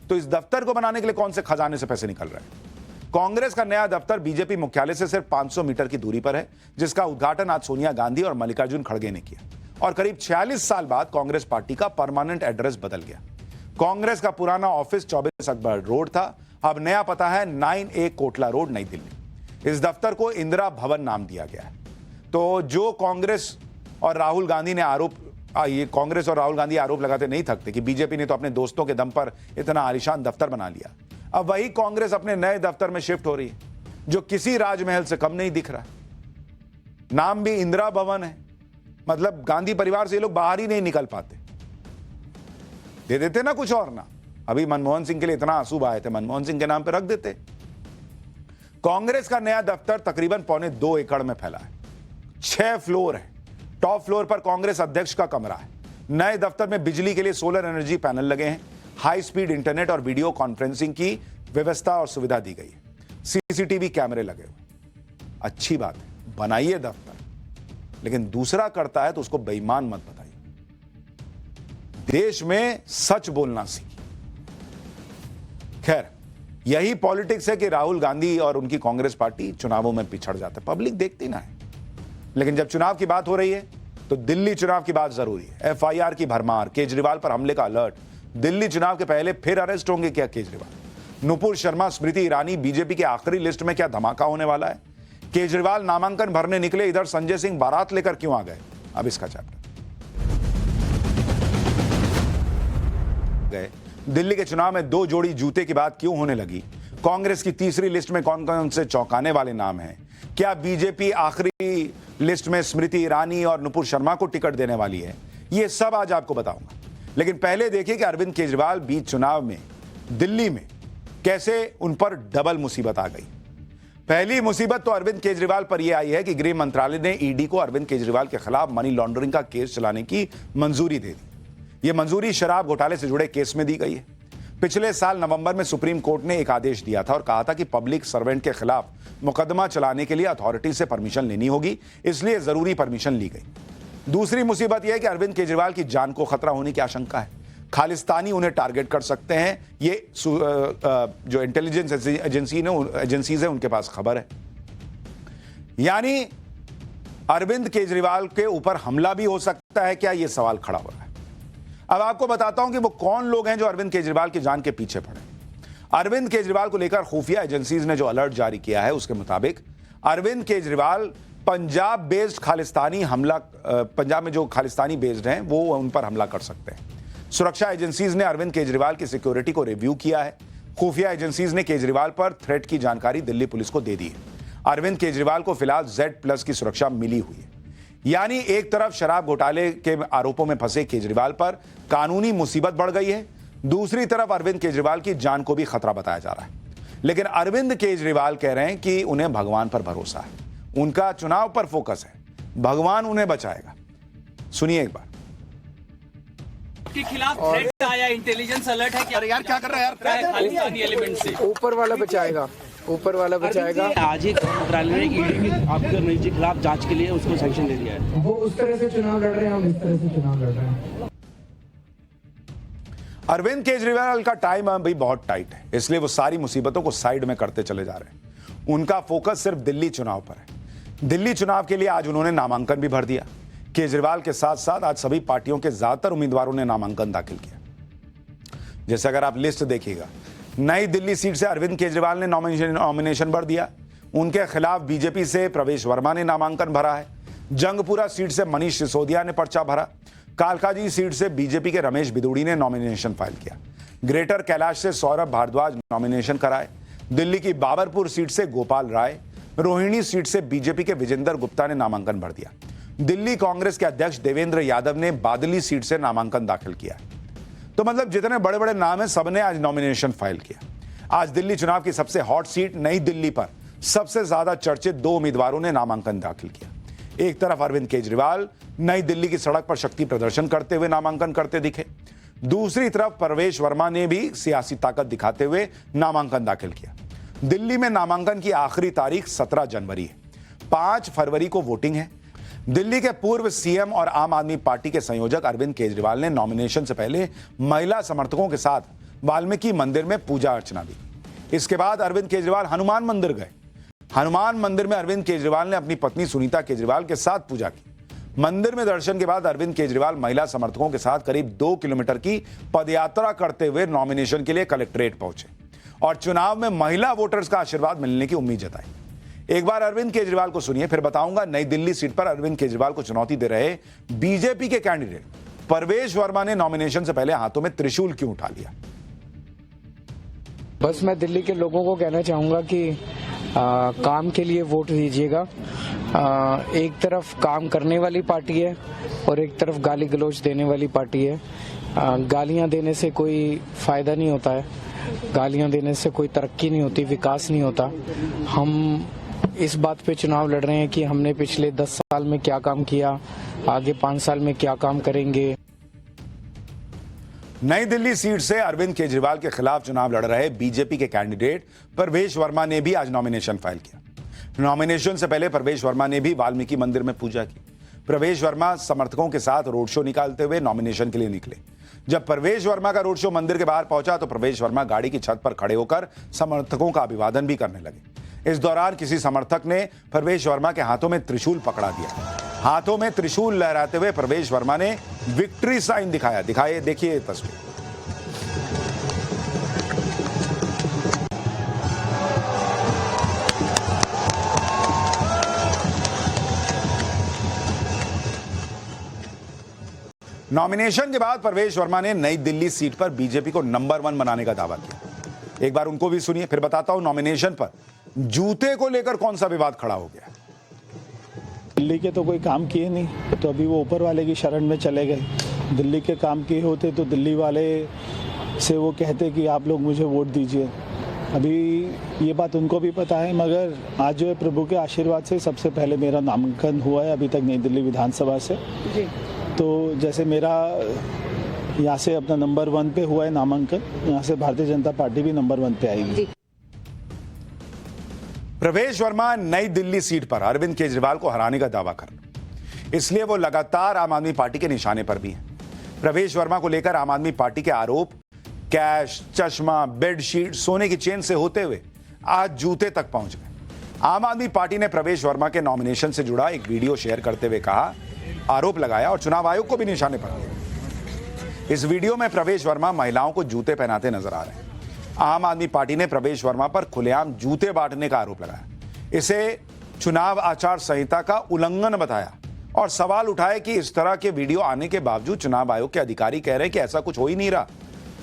तो इस दफ्तर को बनाने के लिए कौन से खजाने से पैसे निकल रहे हैं। कांग्रेस का नया दफ्तर बीजेपी मुख्यालय से सिर्फ 500 मीटर की दूरी पर है, जिसका उद्घाटन आज सोनिया गांधी और मल्लिकार्जुन खड़गे ने किया। और करीब 46 साल बाद कांग्रेस पार्टी का परमानेंट एड्रेस बदल गया। कांग्रेस का पुराना ऑफिस 24 अकबर रोड था, अब नया पता है 9A कोटला रोड, नई दिल्ली। इस दफ्तर को इंदिरा भवन नाम दिया गया है। तो जो कांग्रेस और राहुल गांधी ने कांग्रेस और राहुल गांधी आरोप लगाते नहीं थकते कि बीजेपी ने तो अपने दोस्तों के दम पर इतना आलीशान दफ्तर बना लिया, अब वही कांग्रेस अपने नए दफ्तर में शिफ्ट हो रही है, जो किसी राजमहल से कम नहीं दिख रहा। नाम भी इंदिरा भवन है, मतलब गांधी परिवार से ये लोग बाहर ही नहीं निकल पाते। दे देते ना कुछ और ना, अभी मनमोहन सिंह के लिए इतना आंसू बहाए थे, मनमोहन सिंह के नाम पे रख देते। कांग्रेस का नया दफ्तर तकरीबन 1.25 एकड़ में फैला है, 6 फ्लोर है। टॉप फ्लोर पर कांग्रेस अध्यक्ष का कमरा है। नए दफ्तर में बिजली के लिए सोलर एनर्जी पैनल लगे हैं, हाई स्पीड इंटरनेट और वीडियो कॉन्फ्रेंसिंग की व्यवस्था और सुविधा दी गई है, सीसीटीवी कैमरे लगे हुए। अच्छी बात है, बनाइए दफ्तर, लेकिन दूसरा करता है तो उसको बेईमान मत बताइए। देश में सच बोलना सीखिए। खैर, यही पॉलिटिक्स है कि राहुल गांधी और उनकी कांग्रेस पार्टी चुनावों में पिछड़ जाते हैं, पब्लिक देखती ना है। लेकिन जब चुनाव की बात हो रही है तो दिल्ली चुनाव की बात जरूरी है। एफआईआर की भरमार, केजरीवाल पर हमले का अलर्ट, दिल्ली चुनाव के पहले फिर अरेस्ट होंगे क्या केजरीवाल? नुपुर शर्मा, स्मृति ईरानी बीजेपी के आखिरी लिस्ट में क्या धमाका होने वाला है? केजरीवाल नामांकन भरने निकले, इधर संजय सिंह बारात लेकर क्यों आ गए? अब इसका चैप्टर गए। दिल्ली के चुनाव में 2 जोड़ी जूते की बात क्यों होने लगी? कांग्रेस की तीसरी लिस्ट में कौन कौन से चौंकाने वाले नाम हैं? क्या बीजेपी आखिरी लिस्ट में स्मृति ईरानी और नुपुर शर्मा को टिकट देने वाली है? ये सब आज आपको बताऊंगा। लेकिन पहले देखिए कि अरविंद केजरीवाल बीच चुनाव में दिल्ली में कैसे उन पर डबल मुसीबत आ गई। पहली मुसीबत तो अरविंद केजरीवाल पर यह आई है कि गृह मंत्रालय ने ईडी को अरविंद केजरीवाल के खिलाफ मनी लॉन्ड्रिंग का केस चलाने की मंजूरी दे दी। यह मंजूरी शराब घोटाले से जुड़े केस में दी गई है। पिछले साल नवंबर में सुप्रीम कोर्ट ने एक आदेश दिया था और कहा था कि पब्लिक सर्वेंट के खिलाफ मुकदमा चलाने के लिए अथॉरिटी से परमिशन लेनी होगी, इसलिए जरूरी परमिशन ली गई। दूसरी मुसीबत यह है कि अरविंद केजरीवाल की जान को खतरा होने की आशंका है। खालिस्तानी उन्हें टारगेट कर सकते हैं, ये जो इंटेलिजेंस एजेंसीज है उनके पास खबर है। यानी अरविंद केजरीवाल के ऊपर हमला भी हो सकता है क्या? यह सवाल खड़ा हो रहा है। अब आपको बताता हूं कि वो कौन लोग हैं जो अरविंद केजरीवाल की जान के पीछे पड़े। अरविंद केजरीवाल को लेकर खुफिया एजेंसीज ने जो अलर्ट जारी किया है उसके मुताबिक अरविंद केजरीवाल पंजाब बेस्ड खालिस्तानी हमला, पंजाब में जो खालिस्तानी बेस्ड हैं वो उन पर हमला कर सकते हैं। सुरक्षा एजेंसीज ने अरविंद केजरीवाल की सिक्योरिटी को रिव्यू किया है। खुफिया एजेंसीज ने केजरीवाल पर थ्रेट की जानकारी दिल्ली पुलिस को दे दी है। अरविंद केजरीवाल को फिलहाल Z+ की सुरक्षा मिली हुई है। यानी एक तरफ शराब घोटाले के आरोपों में फंसे केजरीवाल पर कानूनी मुसीबत बढ़ गई है, दूसरी तरफ अरविंद केजरीवाल की जान को भी खतरा बताया जा रहा है। लेकिन अरविंद केजरीवाल कह रहे हैं कि उन्हें भगवान पर भरोसा है, उनका चुनाव पर फोकस है, भगवान उन्हें बचाएगा। सुनिए एक बार। के खिलाफ थ्रेट आया, इंटेलिजेंस अलर्ट है कि अरे यार क्या कर रहा है यार, खालिस्तानी एलिमेंट से ऊपर वाला बचाएगा, ऊपर वाला बचाएगा। आज ही मंत्रालय ने ईडी के आपके निजी खिलाफ जांच के लिए उसको सैंक्शन दे दिया है। वो उस तरह से चुनाव लड़ रहे हैं, हम इस तरह से चुनाव लड़ रहे हैं। अरविंद केजरीवाल का टाइम अभी बहुत टाइट है, इसलिए वो सारी मुसीबतों को साइड में करते चले जा रहे हैं। उनका फोकस सिर्फ दिल्ली चुनाव पर है। दिल्ली चुनाव के लिए आज उन्होंने नामांकन भी भर दिया। केजरीवाल के साथ साथ आज सभी पार्टियों के ज्यादातर उम्मीदवारों ने नामांकन दाखिल किया। जैसे अगर आप लिस्ट देखिएगा, नई दिल्ली सीट से अरविंद केजरीवाल ने नॉमिनेशन भर दिया। उनके खिलाफ बीजेपी से प्रवेश वर्मा ने नामांकन भरा है। जंगपुरा सीट से मनीष सिसोदिया ने पर्चा भरा। कालकाजी सीट से बीजेपी के रमेश बिदुड़ी ने नॉमिनेशन फाइल किया। ग्रेटर कैलाश से सौरभ भारद्वाज नॉमिनेशन कराए। दिल्ली की बाबरपुर सीट से गोपाल राय, रोहिणी सीट से बीजेपी के विजेंद्र गुप्ता ने नामांकन भर दिया। दिल्ली कांग्रेस के अध्यक्ष देवेंद्र यादव ने बादली सीट से नामांकन दाखिल किया। तो मतलब जितने बड़े बड़े नाम हैं सबने आज नॉमिनेशन फाइल किया। आज दिल्ली चुनाव की सबसे हॉट सीट नई दिल्ली पर सबसे ज्यादा चर्चित 2 उम्मीदवारों ने नामांकन दाखिल किया। एक तरफ अरविंद केजरीवाल नई दिल्ली की सड़क पर शक्ति प्रदर्शन करते हुए नामांकन करते दिखे, दूसरी तरफ प्रवेश वर्मा ने भी सियासी ताकत दिखाते हुए नामांकन दाखिल किया। दिल्ली में नामांकन की आखिरी तारीख 17 जनवरी है। 5 फरवरी को वोटिंग है। दिल्ली के पूर्व सीएम और आम आदमी पार्टी के संयोजक अरविंद केजरीवाल ने नॉमिनेशन से पहले महिला समर्थकों के साथ वाल्मीकि मंदिर में पूजा अर्चना दी। इसके बाद अरविंद केजरीवाल हनुमान मंदिर गए। हनुमान मंदिर में अरविंद केजरीवाल ने अपनी पत्नी सुनीता केजरीवाल के साथ पूजा की। मंदिर में दर्शन के बाद अरविंद केजरीवाल महिला समर्थकों के साथ करीब 2 किलोमीटर की पदयात्रा करते हुए नॉमिनेशन के लिए कलेक्ट्रेट पहुंचे और चुनाव में महिला वोटर्स का आशीर्वाद मिलने की उम्मीद जताई। एक बार अरविंद केजरीवाल को सुनिए, फिर बताऊंगा नई दिल्ली सीट पर अरविंद केजरीवाल को चुनौती दे रहे बीजेपी के कैंडिडेट प्रवेश वर्मा ने नॉमिनेशन से पहले हाथों में त्रिशूल क्यों उठा लिया। बस मैं दिल्ली के लोगों को कहना चाहूंगा कि काम के लिए वोट दीजिएगा। एक तरफ काम करने वाली पार्टी है और एक तरफ गाली गलौज देने वाली पार्टी है। गालियां देने से कोई फायदा नहीं होता है। गालियां देने से कोई तरक्की नहीं होती, विकास नहीं होता। हम इस बात पे चुनाव लड़ रहे हैं कि हमने पिछले 10 साल में क्या काम किया, आगे 5 साल में क्या काम करेंगे। नई दिल्ली सीट से अरविंद केजरीवाल के खिलाफ चुनाव लड़ रहे बीजेपी के कैंडिडेट प्रवेश वर्मा ने भी आज नॉमिनेशन फाइल किया। नॉमिनेशन से पहले प्रवेश वर्मा ने भी वाल्मीकि मंदिर में पूजा की। प्रवेश वर्मा समर्थकों के साथ रोड शो निकालते हुए नॉमिनेशन के लिए निकले। जब प्रवेश वर्मा का रोड शो मंदिर के बाहर पहुंचा तो प्रवेश वर्मा गाड़ी की छत पर खड़े होकर समर्थकों का अभिवादन भी करने लगे। इस दौरान किसी समर्थक ने प्रवेश वर्मा के हाथों में त्रिशूल पकड़ा दिया। हाथों में त्रिशूल लहराते हुए प्रवेश वर्मा ने विक्ट्री साइन दिखाया। देखिए तस्वीर। नॉमिनेशन के बाद प्रवेश वर्मा ने नई दिल्ली सीट पर बीजेपी को नंबर 1 बनाने का दावा किया। एक बार उनको भी सुनिए, फिर बताता हूं नॉमिनेशन पर जूते को लेकर कौन सा विवाद खड़ा हो गया। दिल्ली के तो कोई काम किए नहीं, तो अभी वो ऊपर वाले की शरण में चले गए। दिल्ली के काम किए होते तो दिल्ली वाले से वो कहते कि आप लोग मुझे वोट दीजिए। अभी ये बात उनको भी पता है, मगर आज जो है प्रभु के आशीर्वाद से सबसे पहले मेरा नामांकन हुआ है अभी तक नई दिल्ली विधानसभा से। तो जैसे मेरा यहाँ से अपना नंबर 1 पे हुआ है नामांकन, यहाँ से भारतीय जनता पार्टी भी नंबर 1 पे आएगी। प्रवेश वर्मा नई दिल्ली सीट पर अरविंद केजरीवाल को हराने का दावा कर, इसलिए वो लगातार आम आदमी पार्टी के निशाने पर भी हैं। प्रवेश वर्मा को लेकर आम आदमी पार्टी के आरोप कैश, चश्मा, बेडशीट, सोने की चेन से होते हुए आज जूते तक पहुंच गए। आम आदमी पार्टी ने प्रवेश वर्मा के नॉमिनेशन से जुड़ा एक वीडियो शेयर करते हुए कहा, आरोप लगाया और चुनाव आयोग को भी निशाने पर लिया। इस वीडियो में प्रवेश वर्मा महिलाओं को जूते पहनाते नजर आ रहे हैं। आम आदमी पार्टी ने प्रवेश वर्मा पर खुलेआम जूते बांटने का आरोप लगाया, इसे चुनाव आचार संहिता का उल्लंघन बताया और सवाल उठाए कि इस तरह के वीडियो आने के बावजूद चुनाव आयोग के अधिकारी कह रहे हैं कि ऐसा कुछ हो ही नहीं रहा।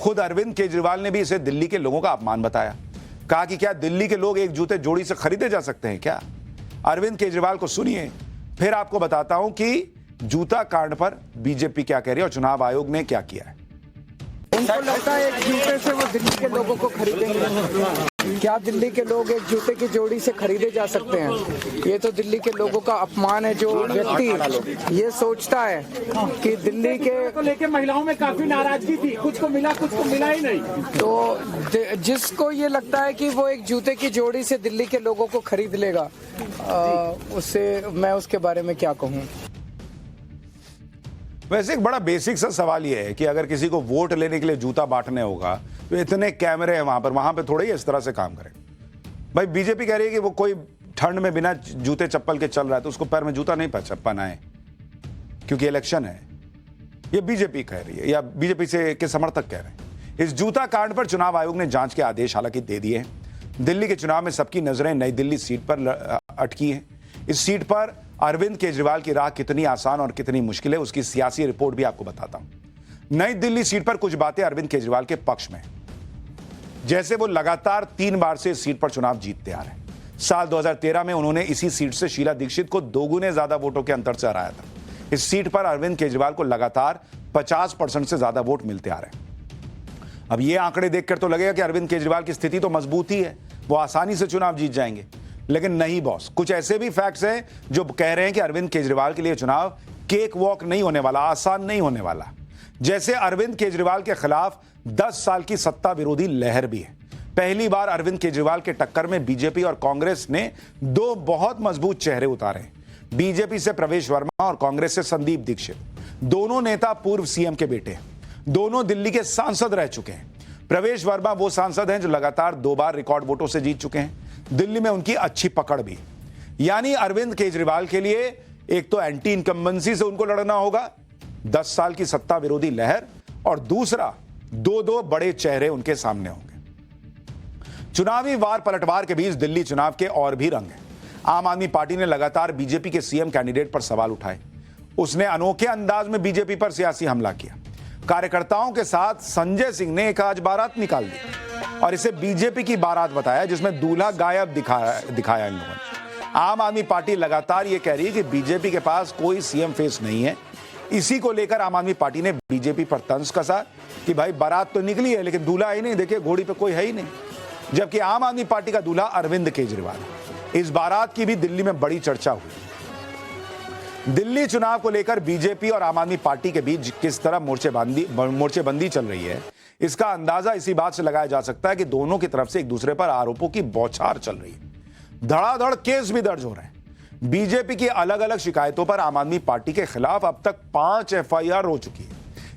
खुद अरविंद केजरीवाल ने भी इसे दिल्ली के लोगों का अपमान बताया। कहा कि क्या दिल्ली के लोग एक जूते जोड़ी से खरीदे जा सकते हैं क्या? अरविंद केजरीवाल को सुनिए, फिर आपको बताता हूं कि जूता कांड पर बीजेपी क्या कह रही है और चुनाव आयोग ने क्या किया है। उनको लगता है एक जूते से वो दिल्ली के लोगों को खरीदेंगे। क्या दिल्ली के लोग एक जूते की जोड़ी से खरीदे जा सकते हैं? ये तो दिल्ली के लोगों का अपमान है। जो व्यक्ति ये सोचता है कि दिल्ली के लेके महिलाओं में काफी नाराजगी थी, कुछ को मिला ही नहीं, तो जिसको ये लगता है कि वो एक जूते की जोड़ी से दिल्ली के लोगों को खरीद लेगा, उससे मैं उसके बारे में क्या कहूँ। वैसे एक बड़ा बेसिक सा सवाल यह है कि अगर किसी को वोट लेने के लिए जूता बांटने होगा तो इतने कैमरे हैं वहां पे थोड़े ही इस तरह से काम करें। भाई बीजेपी कह रही है कि वो कोई ठंड में बिना जूते चप्पल के चल रहा है तो उसको पैर में जूता नहीं पहनाए क्योंकि इलेक्शन है। ये बीजेपी कह रही है या बीजेपी से के समर्थक कह रहे हैं। इस जूता कांड पर चुनाव आयोग ने जांच के आदेश हालांकि दे दिए हैं। दिल्ली के चुनाव में सबकी नजरें नई दिल्ली सीट पर अटकी हैं। इस सीट पर अरविंद केजरीवाल की राह कितनी आसान और कितनी मुश्किल है उसकी सियासी रिपोर्ट भी आपको बताता हूं। नई दिल्ली सीट पर कुछ बातें अरविंद केजरीवाल के पक्ष में, जैसे वो लगातार 3 बार से इस सीट पर चुनाव जीतते आ रहे हैं। साल 2013 में उन्होंने इसी सीट से शीला दीक्षित को 2 गुने ज्यादा वोटों के अंतर से हराया था। इस सीट पर अरविंद केजरीवाल को लगातार 50% से ज्यादा वोट मिलते आ रहे हैं। अब ये आंकड़े देखकर तो लगेगा कि अरविंद केजरीवाल की स्थिति तो मजबूत ही है, वो आसानी से चुनाव जीत जाएंगे, लेकिन नहीं बॉस। कुछ ऐसे भी फैक्ट्स हैं जो कह रहे हैं कि अरविंद केजरीवाल के लिए चुनाव केक वॉक नहीं होने वाला, आसान नहीं होने वाला। जैसे अरविंद केजरीवाल के खिलाफ 10 साल की सत्ता विरोधी लहर भी है। पहली बार अरविंद केजरीवाल के टक्कर में बीजेपी और कांग्रेस ने 2 बहुत मजबूत चेहरे उतारे। बीजेपी से प्रवेश वर्मा और कांग्रेस से संदीप दीक्षित। दोनों नेता पूर्व सीएम के बेटे हैं, दोनों दिल्ली के सांसद रह चुके हैं। प्रवेश वर्मा वो सांसद हैं जो लगातार 2 बार रिकॉर्ड वोटों से जीत चुके हैं। दिल्ली में उनकी अच्छी पकड़ भी। यानी अरविंद केजरीवाल के लिए एक तो एंटी इनकम्बेंसी से उनको लड़ना होगा, 10 साल की सत्ता विरोधी लहर, और दूसरा 2 बड़े चेहरे उनके सामने होंगे। चुनावी वार पलटवार के बीच दिल्ली चुनाव के और भी रंग हैं। आम आदमी पार्टी ने लगातार बीजेपी के सीएम कैंडिडेट पर सवाल उठाए। उसने अनोखे अंदाज में बीजेपी पर सियासी हमला किया। कार्यकर्ताओं के साथ संजय सिंह ने एक आज बारात निकाल दी और इसे बीजेपी की बारात बताया, जिसमें दूल्हा गायब दिखाया इन लोगों ने। आम आदमी पार्टी लगातार ये कह रही है कि बीजेपी के पास कोई सीएम फेस नहीं है, इसी को लेकर आम आदमी पार्टी ने बीजेपी पर तंज कसा कि भाई बारात तो निकली है लेकिन दूल्हा ही नहीं, देखिए घोड़ी पे कोई है ही नहीं। जबकि आम आदमी पार्टी का दूल्हा अरविंद केजरीवाल है। इस बारात की भी दिल्ली में बड़ी चर्चा हुई। दिल्ली चुनाव को लेकर बीजेपी और आम आदमी पार्टी के बीच किस तरह मोर्चेबंदी चल रही है, इसका अंदाजा इसी बात से लगाया जा सकता है कि दोनों की तरफ से एक दूसरे पर आरोपों की बौछार चल रही है। धड़ाधड़ केस भी दर्ज हो रहे हैं। बीजेपी की अलग अलग शिकायतों पर आम आदमी पार्टी के खिलाफ अब तक 5 एफआईआर हो चुकी है।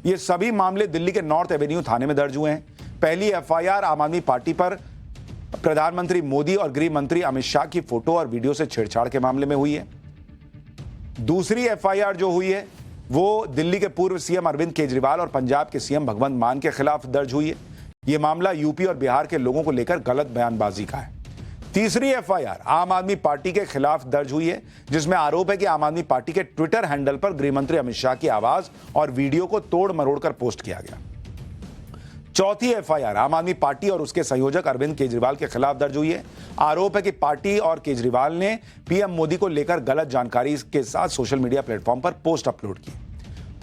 ये सभी मामले दिल्ली के नॉर्थ एवेन्यू थाने में दर्ज हुए हैं। पहली एफआईआर आम आदमी पार्टी पर प्रधानमंत्री मोदी और गृह मंत्री अमित शाह की फोटो और वीडियो से छेड़छाड़ के मामले में हुई है। दूसरी एफआईआर जो हुई है वो दिल्ली के पूर्व सीएम अरविंद केजरीवाल और पंजाब के सीएम भगवंत मान के खिलाफ दर्ज हुई है। यह मामला यूपी और बिहार के लोगों को लेकर गलत बयानबाजी का है। तीसरी एफआईआर आम आदमी पार्टी के खिलाफ दर्ज हुई है, जिसमें आरोप है कि आम आदमी पार्टी के ट्विटर हैंडल पर गृहमंत्री अमित शाह की आवाज और वीडियो को तोड़ मरोड़ कर पोस्ट किया गया। चौथी एफआईआर आम आदमी पार्टी और उसके संयोजक अरविंद केजरीवाल के खिलाफ दर्ज हुई है। आरोप है कि पार्टी और केजरीवाल ने पीएम मोदी को लेकर गलत जानकारी के साथ सोशल मीडिया प्लेटफॉर्म पर पोस्ट अपलोड की।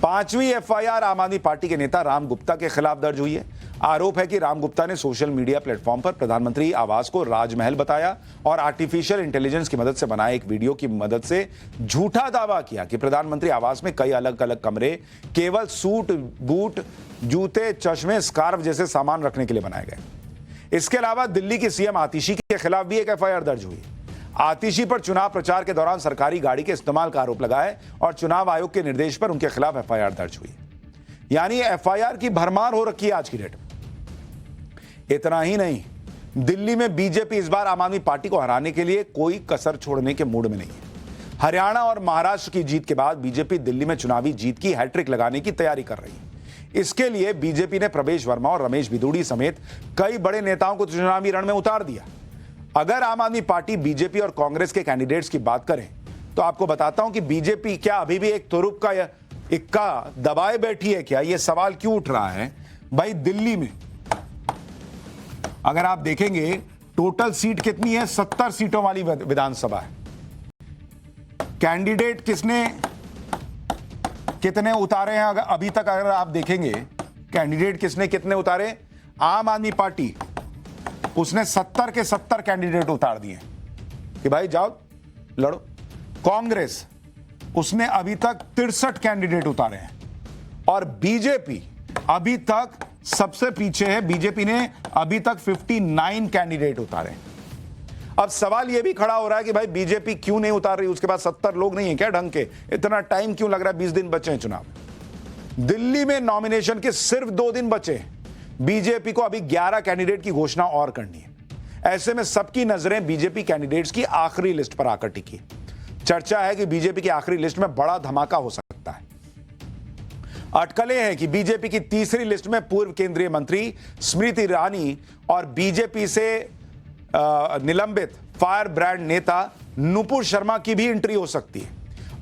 पांचवी एफआईआर आम आदमी पार्टी के नेता राम गुप्ता के खिलाफ दर्ज हुई है। आरोप है कि राम गुप्ता ने सोशल मीडिया प्लेटफॉर्म पर प्रधानमंत्री आवास को राजमहल बताया और आर्टिफिशियल इंटेलिजेंस की मदद से बनाए एक वीडियो की मदद से झूठा दावा किया कि प्रधानमंत्री आवास में कई अलग अलग कमरे केवल सूट, बूट, जूते, चश्मे, स्कार्फ जैसे सामान रखने के लिए बनाए गए। इसके अलावा दिल्ली की सीएम आतिशी के खिलाफ भी एक एफआईआर दर्ज हुई। आतिशी पर चुनाव प्रचार के दौरान सरकारी गाड़ी के इस्तेमाल का आरोप लगाए और चुनाव आयोग के निर्देश पर उनके खिलाफ एफआईआर दर्ज हुई। यानी एफआईआर की भरमार हो रखी है आज की डेट में। इतना ही नहीं, दिल्ली में बीजेपी इस बार आम आदमी पार्टी को हराने के लिए कोई कसर छोड़ने के मूड में नहीं है। हरियाणा और महाराष्ट्र की जीत के बाद बीजेपी दिल्ली में चुनावी जीत की हैट्रिक लगाने की तैयारी कर रही है। इसके लिए बीजेपी ने प्रवेश वर्मा और रमेश बिदूड़ी समेत कई बड़े नेताओं को चुनावी रण में उतार दिया। अगर आम आदमी पार्टी, बीजेपी और कांग्रेस के कैंडिडेट्स की बात करें तो आपको बताता हूं कि बीजेपी क्या अभी भी एक तुरुप का इक्का दबाए बैठी है क्या? यह सवाल क्यों उठ रहा है भाई? दिल्ली में अगर आप देखेंगे टोटल सीट कितनी है, 70 सीटों वाली विधानसभा है। कैंडिडेट कितने उतारे हैं अभी तक अगर आप देखेंगे कैंडिडेट कितने उतारे? आम आदमी पार्टी उसने 70 के 70 कैंडिडेट उतार दिए कि भाई जाओ लड़ो। कांग्रेस उसने अभी तक 63 कैंडिडेट उतारे हैं और बीजेपी अभी तक सबसे पीछे है। बीजेपी ने अभी तक 59 कैंडिडेट उतारे। अब सवाल यह भी खड़ा हो रहा है कि भाई बीजेपी क्यों नहीं उतार रही? उसके पास 70 लोग नहीं है क्या ढंग के? इतना टाइम क्यों लग रहा है? 20 दिन बचे हैं चुनाव। दिल्ली में नॉमिनेशन के सिर्फ 2 दिन बचे हैं। बीजेपी को अभी 11 कैंडिडेट की घोषणा और करनी है। ऐसे में सबकी नजरें बीजेपी कैंडिडेट्स की आखिरी लिस्ट पर आकर टिकी। चर्चा है कि बीजेपी की आखिरी लिस्ट में बड़ा धमाका हो सकता है। अटकलें हैं कि बीजेपी की तीसरी लिस्ट में पूर्व केंद्रीय मंत्री स्मृति ईरानी और बीजेपी से निलंबित फायर ब्रांड नेता नुपुर शर्मा की भी एंट्री हो सकती है।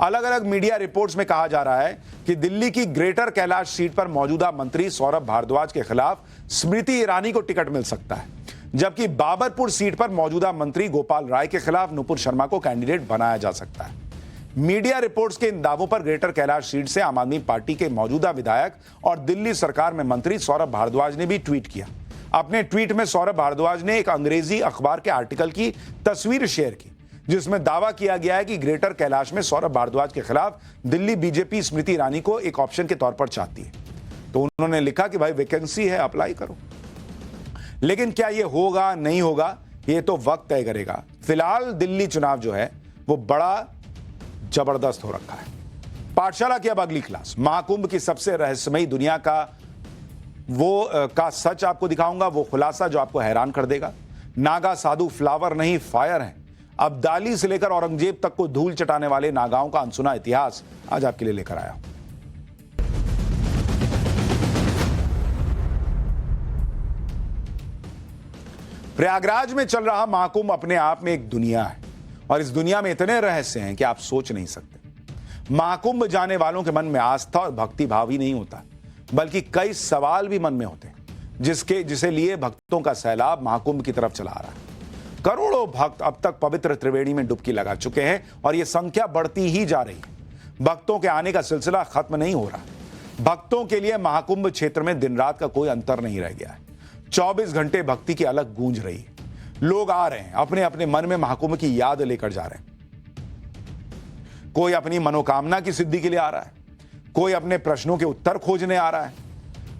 अलग अलग मीडिया रिपोर्ट्स में कहा जा रहा है कि दिल्ली की ग्रेटर कैलाश सीट पर मौजूदा मंत्री सौरभ भारद्वाज के खिलाफ स्मृति ईरानी को टिकट मिल सकता है, जबकि बाबरपुर सीट पर मौजूदा मंत्री गोपाल राय के खिलाफ नुपुर शर्मा को कैंडिडेट बनाया जा सकता है। मीडिया रिपोर्ट्स के इन दावों पर ग्रेटर कैलाश सीट से आम आदमी पार्टी के मौजूदा विधायक और दिल्ली सरकार में मंत्री सौरभ भारद्वाज ने भी ट्वीट किया। अपने ट्वीट में सौरभ भारद्वाज ने एक अंग्रेजी अखबार के आर्टिकल की तस्वीर शेयर की, जिसमें दावा किया गया है कि ग्रेटर कैलाश में सौरभ भारद्वाज के खिलाफ दिल्ली बीजेपी स्मृति ईरानी को एक ऑप्शन के तौर पर चाहती है। तो उन्होंने लिखा कि भाई वैकेंसी है, अप्लाई करो। लेकिन क्या यह होगा नहीं होगा, यह तो वक्त तय करेगा। फिलहाल दिल्ली चुनाव जो है वो बड़ा जबरदस्त हो रखा है। पाठशाला की अब अगली क्लास, महाकुंभ की सबसे रहस्यमयी दुनिया का सच आपको दिखाऊंगा, वो खुलासा जो आपको हैरान कर देगा। नागा साधु फ्लावर नहीं फायर हैं। अब्दाली से लेकर औरंगजेब तक को धूल चटाने वाले नागाओं का अनसुना इतिहास आज आपके लिए लेकर आया हूं। प्रयागराज में चल रहा महाकुंभ अपने आप में एक दुनिया है और इस दुनिया में इतने रहस्य हैं कि आप सोच नहीं सकते। महाकुंभ जाने वालों के मन में आस्था और भक्ति भाव ही नहीं होता, बल्कि कई सवाल भी मन में होते हैं, जिसे लिए भक्तों का सैलाब महाकुंभ की तरफ चला आ रहा है। करोड़ों भक्त अब तक पवित्र त्रिवेणी में डुबकी लगा चुके हैं और यह संख्या बढ़ती ही जा रही है। भक्तों के आने का सिलसिला खत्म नहीं हो रहा। भक्तों के लिए महाकुंभ क्षेत्र में दिन रात का कोई अंतर नहीं रह गया है। 24 घंटे भक्ति की अलग गूंज रही है। लोग आ रहे हैं, अपने अपने मन में महाकुंभ की याद लेकर जा रहे हैं। कोई अपनी मनोकामना की सिद्धि के लिए आ रहा है, कोई अपने प्रश्नों के उत्तर खोजने आ रहा है।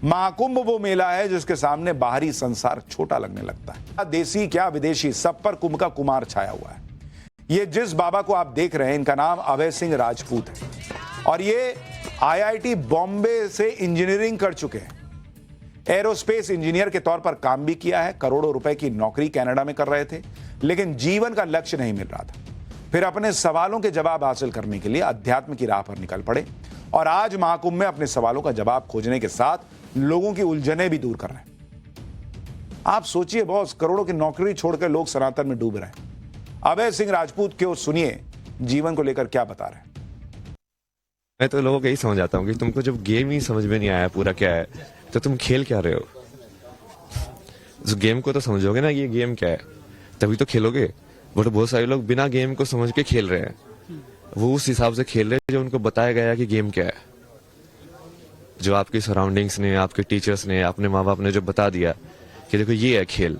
महाकुंभ वो मेला है जिसके सामने बाहरी संसार छोटा लगने लगता है। देसी क्या विदेशी, सब पर कुंभ का कुमार छाया हुआ है। ये जिस बाबा को आप देख रहे हैं, इनका नाम अभय सिंह राजपूत है और ये IIT बॉम्बे से इंजीनियरिंग कर चुके हैं। एरोस्पेस इंजीनियर के तौर पर काम भी किया है। करोड़ों रुपए की नौकरी कनाडा में कर रहे थे, लेकिन जीवन का लक्ष्य नहीं मिल रहा था। फिर अपने सवालों के जवाब हासिल करने के लिए अध्यात्म की राह पर निकल पड़े और आज महाकुंभ में अपने सवालों का जवाब खोजने के साथ लोगों की उलझनें भी दूर कर रहे हैं। आप सोचिए बॉस, करोड़ों की नौकरी छोड़कर लोग सनातन में डूब रहे हैं। अभय सिंह राजपूत क्यों, सुनिए जीवन को लेकर क्या बता रहे हैं। मैं तो लोगों को यही समझ आता हूँ कि तुमको जब गेम ही समझ में नहीं आया पूरा क्या है, तो तुम खेल क्या रहे हो। उस गेम को तो समझोगे ना कि ये गेम क्या है, तभी तो खेलोगे। बट बहुत सारे लोग बिना गेम को समझ के खेल रहे हैं। वो उस हिसाब से खेल रहे हैं जो उनको बताया गया कि गेम क्या है। जो आपकी सराउंडिंग्स ने, आपके टीचर्स ने, अपने माँ बाप ने जो बता दिया कि देखो ये है खेल,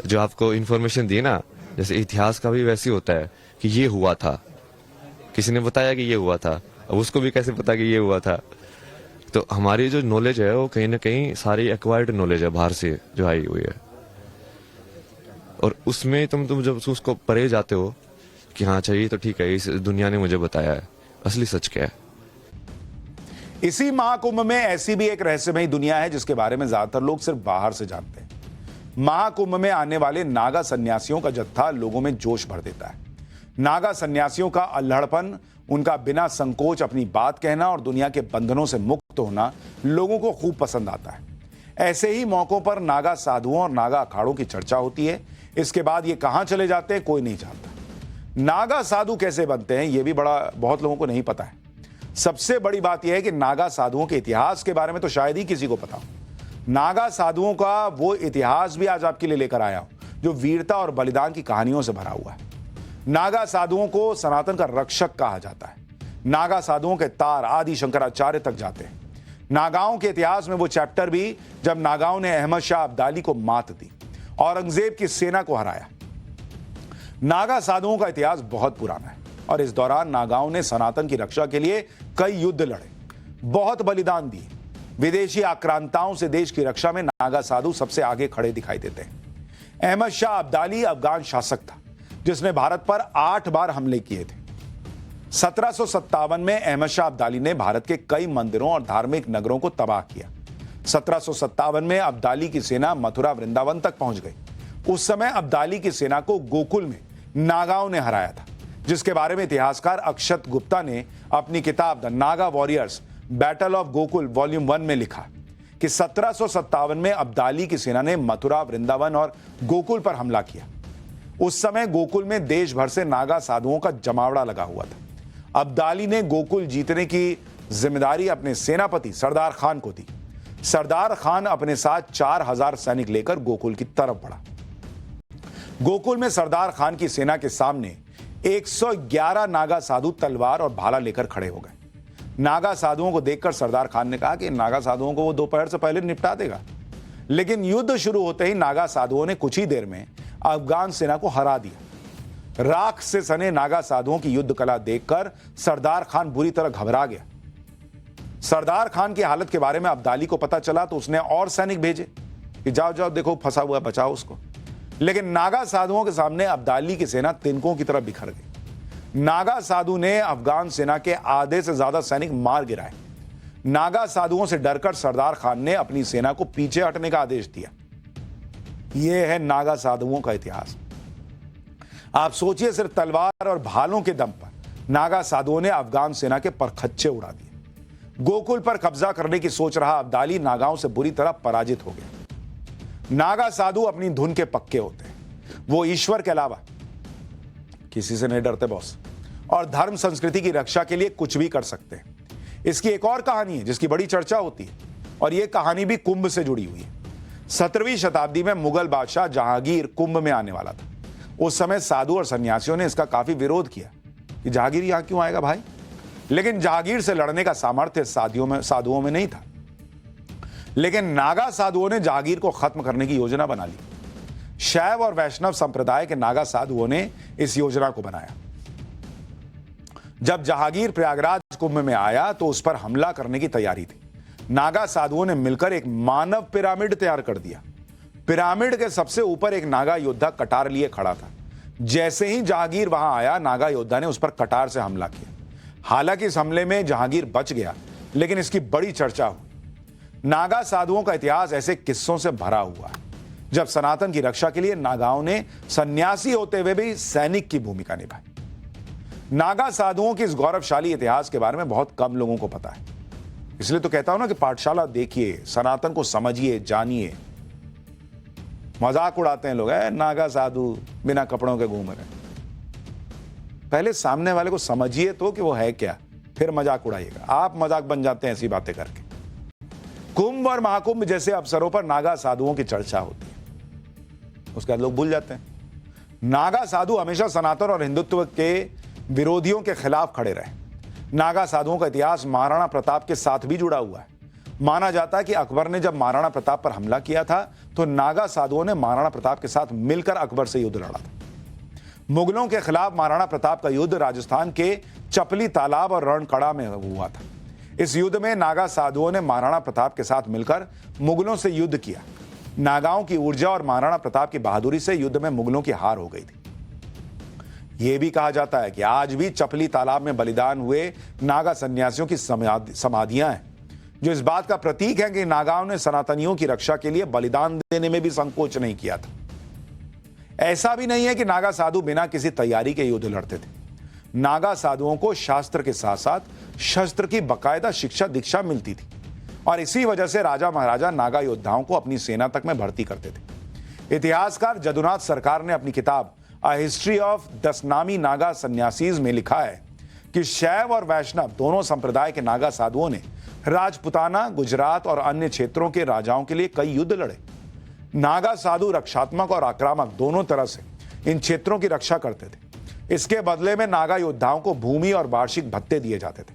जो आपको इन्फॉर्मेशन दी ना, जैसे इतिहास का भी वैसे होता है कि ये हुआ था, किसी ने बताया कि ये हुआ था, अब उसको भी कैसे पता कि ये हुआ था। तो हमारी जो नॉलेज है वो कहीं ना कहीं सारी एक्वायर्ड नॉलेज है, बाहर से जो आई हुई है। और उसमें तुम जब उसको परे जाते हो कि हाँ चाहिए तो ठीक है, इस दुनिया ने मुझे बताया है, असली सच क्या है। इसी महाकुंभ में ऐसी भी एक रहस्यमयी दुनिया है जिसके बारे में ज्यादातर लोग सिर्फ बाहर से जानते हैं। महाकुंभ में आने वाले नागा सन्यासियों का जत्था लोगों में जोश भर देता है। नागा सन्यासियों का अल्हड़पन, उनका बिना संकोच अपनी बात कहना और दुनिया के बंधनों से मुक्त होना लोगों को खूब पसंद आता है। ऐसे ही मौकों पर नागा साधुओं और नागा अखाड़ों की चर्चा होती है। इसके बाद ये कहां चले जाते हैं कोई नहीं जानता। नागा साधु कैसे बनते हैं ये भी बहुत लोगों को नहीं पता है। सबसे बड़ी बात यह है कि नागा साधुओं के इतिहास के बारे में तो शायद ही किसी को पता हो। नागा साधुओं का वो इतिहास भी आज आपके लिए लेकर आया हूं जो वीरता और बलिदान की कहानियों से भरा हुआ है। नागा साधुओं को सनातन का रक्षक कहा जाता है। नागा साधुओं के तार आदि शंकराचार्य तक जाते हैं। नागाओं के इतिहास में वो चैप्टर भी जब नागाओं ने अहमद शाह अब्दाली को मात दी, औरंगजेब की सेना को हराया। नागा साधुओं का इतिहास बहुत पुराना है और इस दौरान नागाओं ने सनातन की रक्षा के लिए कई युद्ध लड़े, बहुत बलिदान दिए। विदेशी आक्रांताओं से देश की रक्षा में नागा साधु सबसे आगे खड़े दिखाई देते हैं। अहमद शाह अब्दाली अफगान शासक था जिसने भारत पर 8 बार हमले किए थे। 1757 में अहमद शाह अब्दाली ने भारत के कई मंदिरों और धार्मिक नगरों को तबाह किया। 1757 में अब्दाली की सेना मथुरा वृंदावन तक पहुंच गई। उस समय अब्दाली की सेना को गोकुल में नागाओं ने हराया था, जिसके बारे में इतिहासकार अक्षत गुप्ता ने अपनी किताब the Naga warriors battle of Gokul volume 1 में लिखा कि 1757 में अब्दाली की सेना ने मथुरा, वृंदावन और गोकुल पर हमला किया। उस समय गोकुल में देश भर से नागा साधुओं का जमावड़ा लगा हुआ था। अब्दाली ने गोकुल जीतने की जिम्मेदारी अपने सेनापति सरदार खान को दी। सरदार खान अपने साथ 4000 सैनिक लेकर गोकुल की तरफ बढ़ा। गोकुल में सरदार खान की सेना के सामने 111 नागा साधु तलवार और भाला लेकर खड़े हो गए। नागा साधुओं को देखकर सरदार खान ने कहा कि नागा साधुओं को वो दोपहर से पहले निपटा देगा। लेकिन युद्ध शुरू होते ही नागा साधुओं ने कुछ ही देर में अफगान सेना को हरा दिया। राख से सने नागा साधुओं की युद्ध कला देखकर सरदार खान बुरी तरह घबरा गया। सरदार खान की हालत के बारे में अब्दाली को पता चला तो उसने और सैनिक भेजे कि जाओ जाओ देखो फंसा हुआ, बचाओ उसको। लेकिन नागा साधुओं के सामने अब्दाली की सेना तिनकों की तरह बिखर गई। नागा साधु ने अफगान सेना के आधे से ज्यादा सैनिक मार गिराए। नागा साधुओं से डरकर सरदार खान ने अपनी सेना को पीछे हटने का आदेश दिया। यह है नागा साधुओं का इतिहास। आप सोचिए, सिर्फ तलवार और भालों के दम पर नागा साधुओं ने अफगान सेना के परखच्चे उड़ा दिए। गोकुल पर कब्जा करने की सोच रहा अब्दाली नागाओं से बुरी तरह पराजित हो गया। नागा साधु अपनी धुन के पक्के होते हैं। वो ईश्वर के अलावा किसी से नहीं डरते बॉस, और धर्म संस्कृति की रक्षा के लिए कुछ भी कर सकते हैं। इसकी एक और कहानी है जिसकी बड़ी चर्चा होती है और यह कहानी भी कुंभ से जुड़ी हुई है। 17वीं शताब्दी में मुगल बादशाह जहांगीर कुंभ में आने वाला था। उस समय साधु और सन्यासियों ने इसका काफी विरोध किया कि जहांगीर यहां क्यों आएगा भाई, लेकिन जहांगीर से लड़ने का सामर्थ्य साधुओं में नहीं था। लेकिन नागा साधुओं ने जहांगीर को खत्म करने की योजना बना ली। शैव और वैष्णव संप्रदाय के नागा साधुओं ने इस योजना को बनाया। जब जहांगीर प्रयागराज कुंभ में आया तो उस पर हमला करने की तैयारी थी। नागा साधुओं ने मिलकर एक मानव पिरामिड तैयार कर दिया। पिरामिड के सबसे ऊपर एक नागा योद्धा कटार लिए खड़ा था। जैसे ही जहांगीर वहां आया, नागा योद्धा ने उस पर कटार से हमला किया। हालांकि इस हमले में जहांगीर बच गया, लेकिन इसकी बड़ी चर्चा हुई। नागा साधुओं का इतिहास ऐसे किस्सों से भरा हुआ है जब सनातन की रक्षा के लिए नागाओं ने सन्यासी होते हुए भी सैनिक की भूमिका निभाई। नागा साधुओं के इस गौरवशाली इतिहास के बारे में बहुत कम लोगों को पता है। इसलिए तो कहता हूं ना कि पाठशाला देखिए, सनातन को समझिए, जानिए। मजाक उड़ाते हैं लोग, है नागा साधु बिना कपड़ों के घूम रहे। पहले सामने वाले को समझिए तो कि वो है क्या, फिर मजाक उड़ाइएगा। आप मजाक बन जाते हैं ऐसी बातें करके। कुंभ और महाकुंभ जैसे अवसरों पर नागा साधुओं की चर्चा होती है, उसके बाद लोग भूल जाते हैं। नागा साधु हमेशा सनातन और हिंदुत्व के विरोधियों के खिलाफ खड़े रहे। नागा साधुओं का इतिहास महाराणा प्रताप के साथ भी जुड़ा हुआ है। माना जाता है कि अकबर ने जब महाराणा प्रताप पर हमला किया था तो नागा साधुओं ने महाराणा प्रताप के साथ मिलकर अकबर से युद्ध लड़ा था। मुगलों के खिलाफ महाराणा प्रताप का युद्ध राजस्थान के चपली तालाब और रणकड़ा में हुआ था। इस युद्ध में नागा साधुओं ने महाराणा प्रताप के साथ मिलकर मुगलों से युद्ध किया। नागाओं की ऊर्जा और महाराणा प्रताप की बहादुरी से युद्ध में मुगलों की हार हो गई थी। यह भी कहा जाता है कि आज भी चपली तालाब में बलिदान हुए नागा सन्यासियों की समाधियां हैं, जो इस बात का प्रतीक है कि नागाओं ने सनातनियों की रक्षा के लिए बलिदान देने में भी संकोच नहीं किया था। ऐसा भी नहीं है कि नागा साधु बिना किसी तैयारी के युद्ध लड़ते थे। नागा साधुओं को शास्त्र के साथ साथ शस्त्र की बकायदा शिक्षा दीक्षा मिलती थी और इसी वजह से राजा महाराजा नागा योद्धाओं को अपनी सेना तक में भर्ती करते थे। इतिहासकार जदुनाथ सरकार ने अपनी किताब a history of दसनामी Naga sannyasis में लिखा है कि शैव और वैष्णव दोनों संप्रदाय के नागा साधुओं ने राजपुताना, गुजरात और अन्य क्षेत्रों के राजाओं के लिए कई युद्ध लड़े। नागा साधु रक्षात्मक और आक्रामक दोनों तरह से इन क्षेत्रों की रक्षा करते थे। इसके बदले में नागा योद्धाओं को भूमि और वार्षिक भत्ते दिए जाते थे।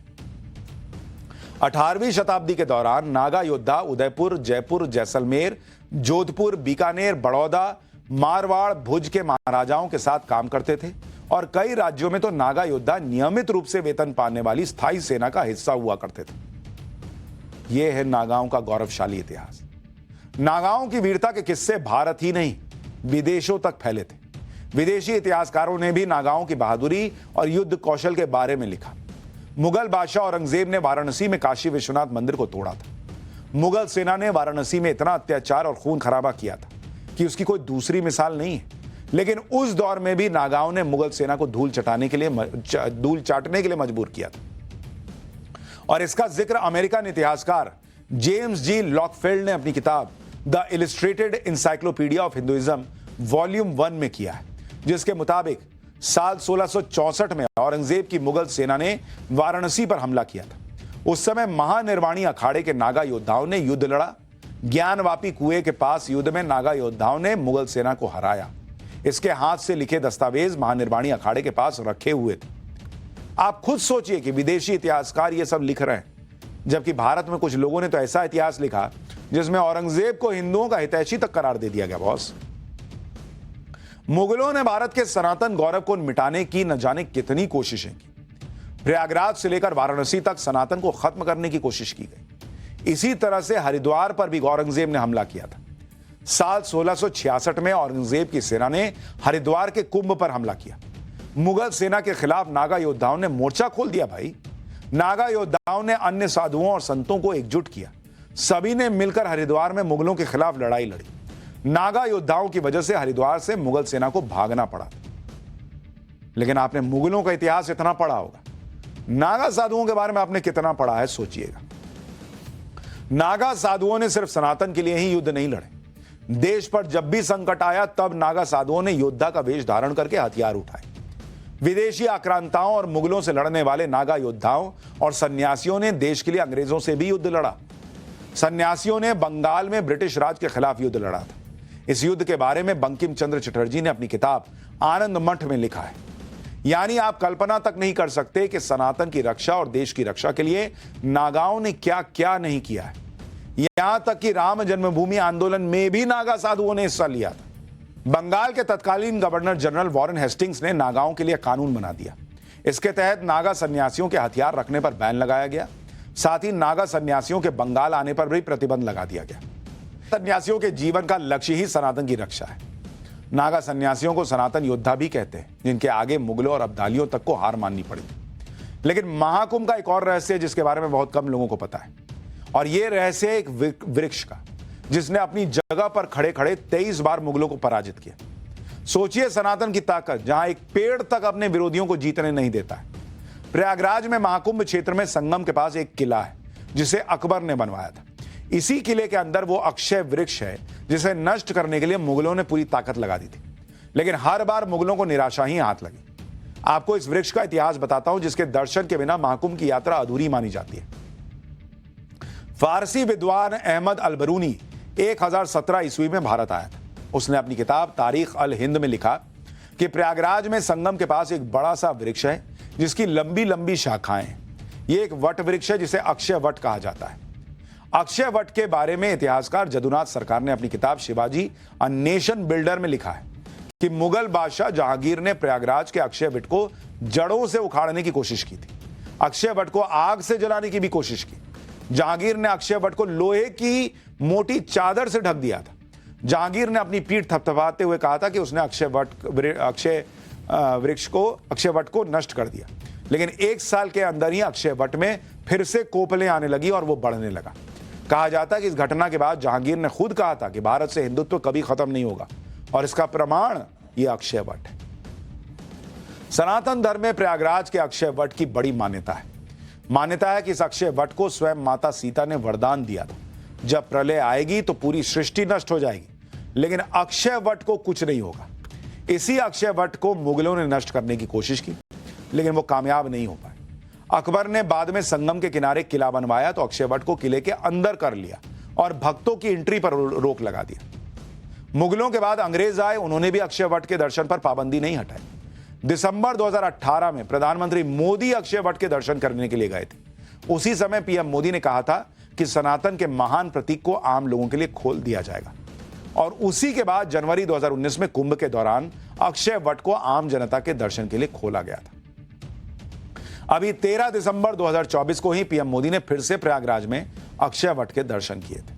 18वीं शताब्दी के दौरान नागा योद्धा उदयपुर, जयपुर, जैसलमेर, जोधपुर, बीकानेर, बड़ौदा, मारवाड़, भुज के महाराजाओं के साथ काम करते थे और कई राज्यों में तो नागा योद्धा नियमित रूप से वेतन पाने वाली स्थायी सेना का हिस्सा हुआ करते थे। यह है नागाओं का गौरवशाली इतिहास। नागाओं की वीरता के किस्से भारत ही नहीं, विदेशों तक फैले थे। विदेशी इतिहासकारों ने भी नागाओं की बहादुरी और युद्ध कौशल के बारे में लिखा। मुगल बादशाह औरंगजेब ने वाराणसी में काशी विश्वनाथ मंदिर को तोड़ा था। मुगल सेना ने वाराणसी में इतना अत्याचार और खून खराबा किया था कि उसकी कोई दूसरी मिसाल नहीं है। लेकिन उस दौर में भी नागाओं ने मुगल सेना को धूल चाटने के लिए मजबूर किया था। और इसका जिक्र अमेरिकन इतिहासकार जेम्स जी लॉकफील्ड ने अपनी किताब the illustrated encyclopedia of Hinduism volume 1 में किया है, जिसके मुताबिक साल 1664 में औरंगजेब की मुगल सेना ने वाराणसी पर हमला किया था। उस समय महानिर्वाणी अखाड़े के नागा योद्धाओं ने युद्ध लड़ा। ज्ञानवापी कुएं के पास युद्ध में नागा योद्धाओं ने मुगल सेना को हराया। इसके हाथ से लिखे दस्तावेज महानिर्वाणी अखाड़े के पास रखे हुए थे। आप खुद सोचिए कि विदेशी इतिहासकार ये सब लिख रहे हैं, जबकि भारत में कुछ लोगों ने तो ऐसा इतिहास लिखा जिसमें औरंगजेब को हिंदुओं का हितैषी तक करार दे दिया गया। बॉस, मुगलों ने भारत के सनातन गौरव को मिटाने की न जाने कितनी कोशिशें की। प्रयागराज से लेकर वाराणसी तक सनातन को खत्म करने की कोशिश की गई। इसी तरह से हरिद्वार पर भी औरंगजेब ने हमला किया था। साल 1666 में औरंगजेब की सेना ने हरिद्वार के कुंभ पर हमला किया। मुगल सेना के खिलाफ नागा योद्धाओं ने मोर्चा खोल दिया। भाई, नागा योद्धाओं ने अन्य साधुओं और संतों को एकजुट किया। सभी ने मिलकर हरिद्वार में मुगलों के खिलाफ लड़ाई लड़ी। नागा योद्धाओं की वजह से हरिद्वार से मुगल सेना को भागना पड़ा। लेकिन आपने मुगलों का इतिहास इतना पढ़ा होगा, नागा साधुओं के बारे में आपने कितना पढ़ा है सोचिएगा। नागा साधुओं ने सिर्फ सनातन के लिए ही युद्ध नहीं लड़े। देश पर जब भी संकट आया तब नागा साधुओं ने योद्धा का वेश धारण करके हथियार उठाए। विदेशी आक्रांताओं और मुगलों से लड़ने वाले नागा योद्धाओं और सन्यासियों ने देश के लिए अंग्रेजों से भी युद्ध लड़ा। सन्यासियों ने बंगाल में ब्रिटिश राज के खिलाफ युद्ध लड़ा था। इस युद्ध के बारे में बंकिम चंद्र चटर्जी ने अपनी किताब आनंद मठ में लिखा है। यानी आप कल्पना तक नहीं कर सकते कि सनातन की रक्षा और देश की रक्षा के लिए नागाओं ने क्या क्या नहीं किया है। यहां तक कि राम जन्मभूमि आंदोलन में भी नागा साधुओं ने हिस्सा लिया था। बंगाल के तत्कालीन गवर्नर जनरल वॉरेन हेस्टिंग्स ने नागाओं के लिए कानून बना दिया। इसके तहत नागा सन्यासियों के हथियार रखने पर बैन लगाया गया। साथ ही नागा सन्यासियों के बंगाल आने पर भी प्रतिबंध लगा दिया गया। सन्यासियों के जीवन का लक्ष्य ही सनातन की रक्षा है। नागा सन्यासियों को सनातन योद्धा भी कहते हैं, जिनके आगे मुगलों और अब्दालियों तक को हार माननी पड़ी। लेकिन महाकुंभ का एक और रहस्य है जिसके बारे में बहुत कम लोगों को पता है, और यह रहस्य है एक वृक्ष का, जिसने अपनी जगह पर खड़े खड़े 23 बार मुगलों को पराजित किया। सोचिए सनातन की ताकत, जहां एक पेड़ तक अपने विरोधियों को जीतने नहीं देता है। प्रयागराज में महाकुंभ क्षेत्र में संगम के पास एक किला है जिसे अकबर ने बनवाया था। इसी किले के अंदर वो अक्षय वृक्ष है जिसे नष्ट करने के लिए मुगलों ने पूरी ताकत लगा दी थी, लेकिन हर बार मुगलों को निराशा ही हाथ लगी। आपको इस वृक्ष का इतिहास बताता हूं जिसके दर्शन के बिना महाकुंभ की यात्रा अधूरी मानी जाती है। फारसी विद्वान अहमद अल बरूनी 1017 ईस्वी में भारत आया था। उसने अपनी किताब तारीख अल हिंद में लिखा कि प्रयागराज में संगम के पास एक बड़ा सा वृक्ष है जिसकी लंबी लंबी शाखाएं हैं। यह एक वट वृक्ष है जिसे अक्षय वट कहा जाता है। अक्षय वट के बारे में इतिहासकार जदुनाथ सरकार ने अपनी किताब शिवाजी अ नेशन बिल्डर में लिखा है कि मुगल बादशाह जहांगीर ने प्रयागराज के अक्षय वट को जड़ों से उखाड़ने की कोशिश की थी। अक्षय वट को आग से जलाने की भी कोशिश की। जहांगीर ने अक्षय वट को लोहे की मोटी चादर से ढक दिया था। जहांगीर ने अपनी पीठ थपथपाते हुए कहा था कि उसने अक्षय वट को नष्ट कर दिया, लेकिन 1 साल के अंदर ही अक्षय वट में फिर से कोपलें आने लगी और वो बढ़ने लगा। कहा जाता है कि इस घटना के बाद जहांगीर ने खुद कहा था कि भारत से हिंदुत्व कभी खत्म नहीं होगा, और इसका प्रमाण यह अक्षय वट है। सनातन धर्म में प्रयागराज के अक्षय वट की बड़ी मान्यता है। मान्यता है कि इस अक्षय वट को स्वयं माता सीता ने वरदान दिया था, जब प्रलय आएगी तो पूरी सृष्टि नष्ट हो जाएगी, लेकिन अक्षय वट को कुछ नहीं होगा। इसी अक्षय वट को मुगलों ने नष्ट करने की कोशिश की, लेकिन वो कामयाब नहीं हो पाए। अकबर ने बाद में संगम के किनारे किला बनवाया तो अक्षय वट को किले के अंदर कर लिया और भक्तों की एंट्री पर रोक लगा दिया। मुगलों के बाद अंग्रेज आए, उन्होंने भी अक्षय वट के दर्शन पर पाबंदी नहीं हटाई। दिसंबर 2018 में प्रधानमंत्री मोदी अक्षय वट के दर्शन करने के लिए गए थे। उसी समय पीएम मोदी ने कहा था कि सनातन के महान प्रतीक को आम लोगों के लिए खोल दिया जाएगा, और उसी के बाद जनवरी 2019 में कुंभ के दौरान अक्षय वट को आम जनता के दर्शन के लिए खोला गया था। अभी 13 दिसंबर 2024 को ही पीएम मोदी ने फिर से प्रयागराज में अक्षय वट के दर्शन किए थे।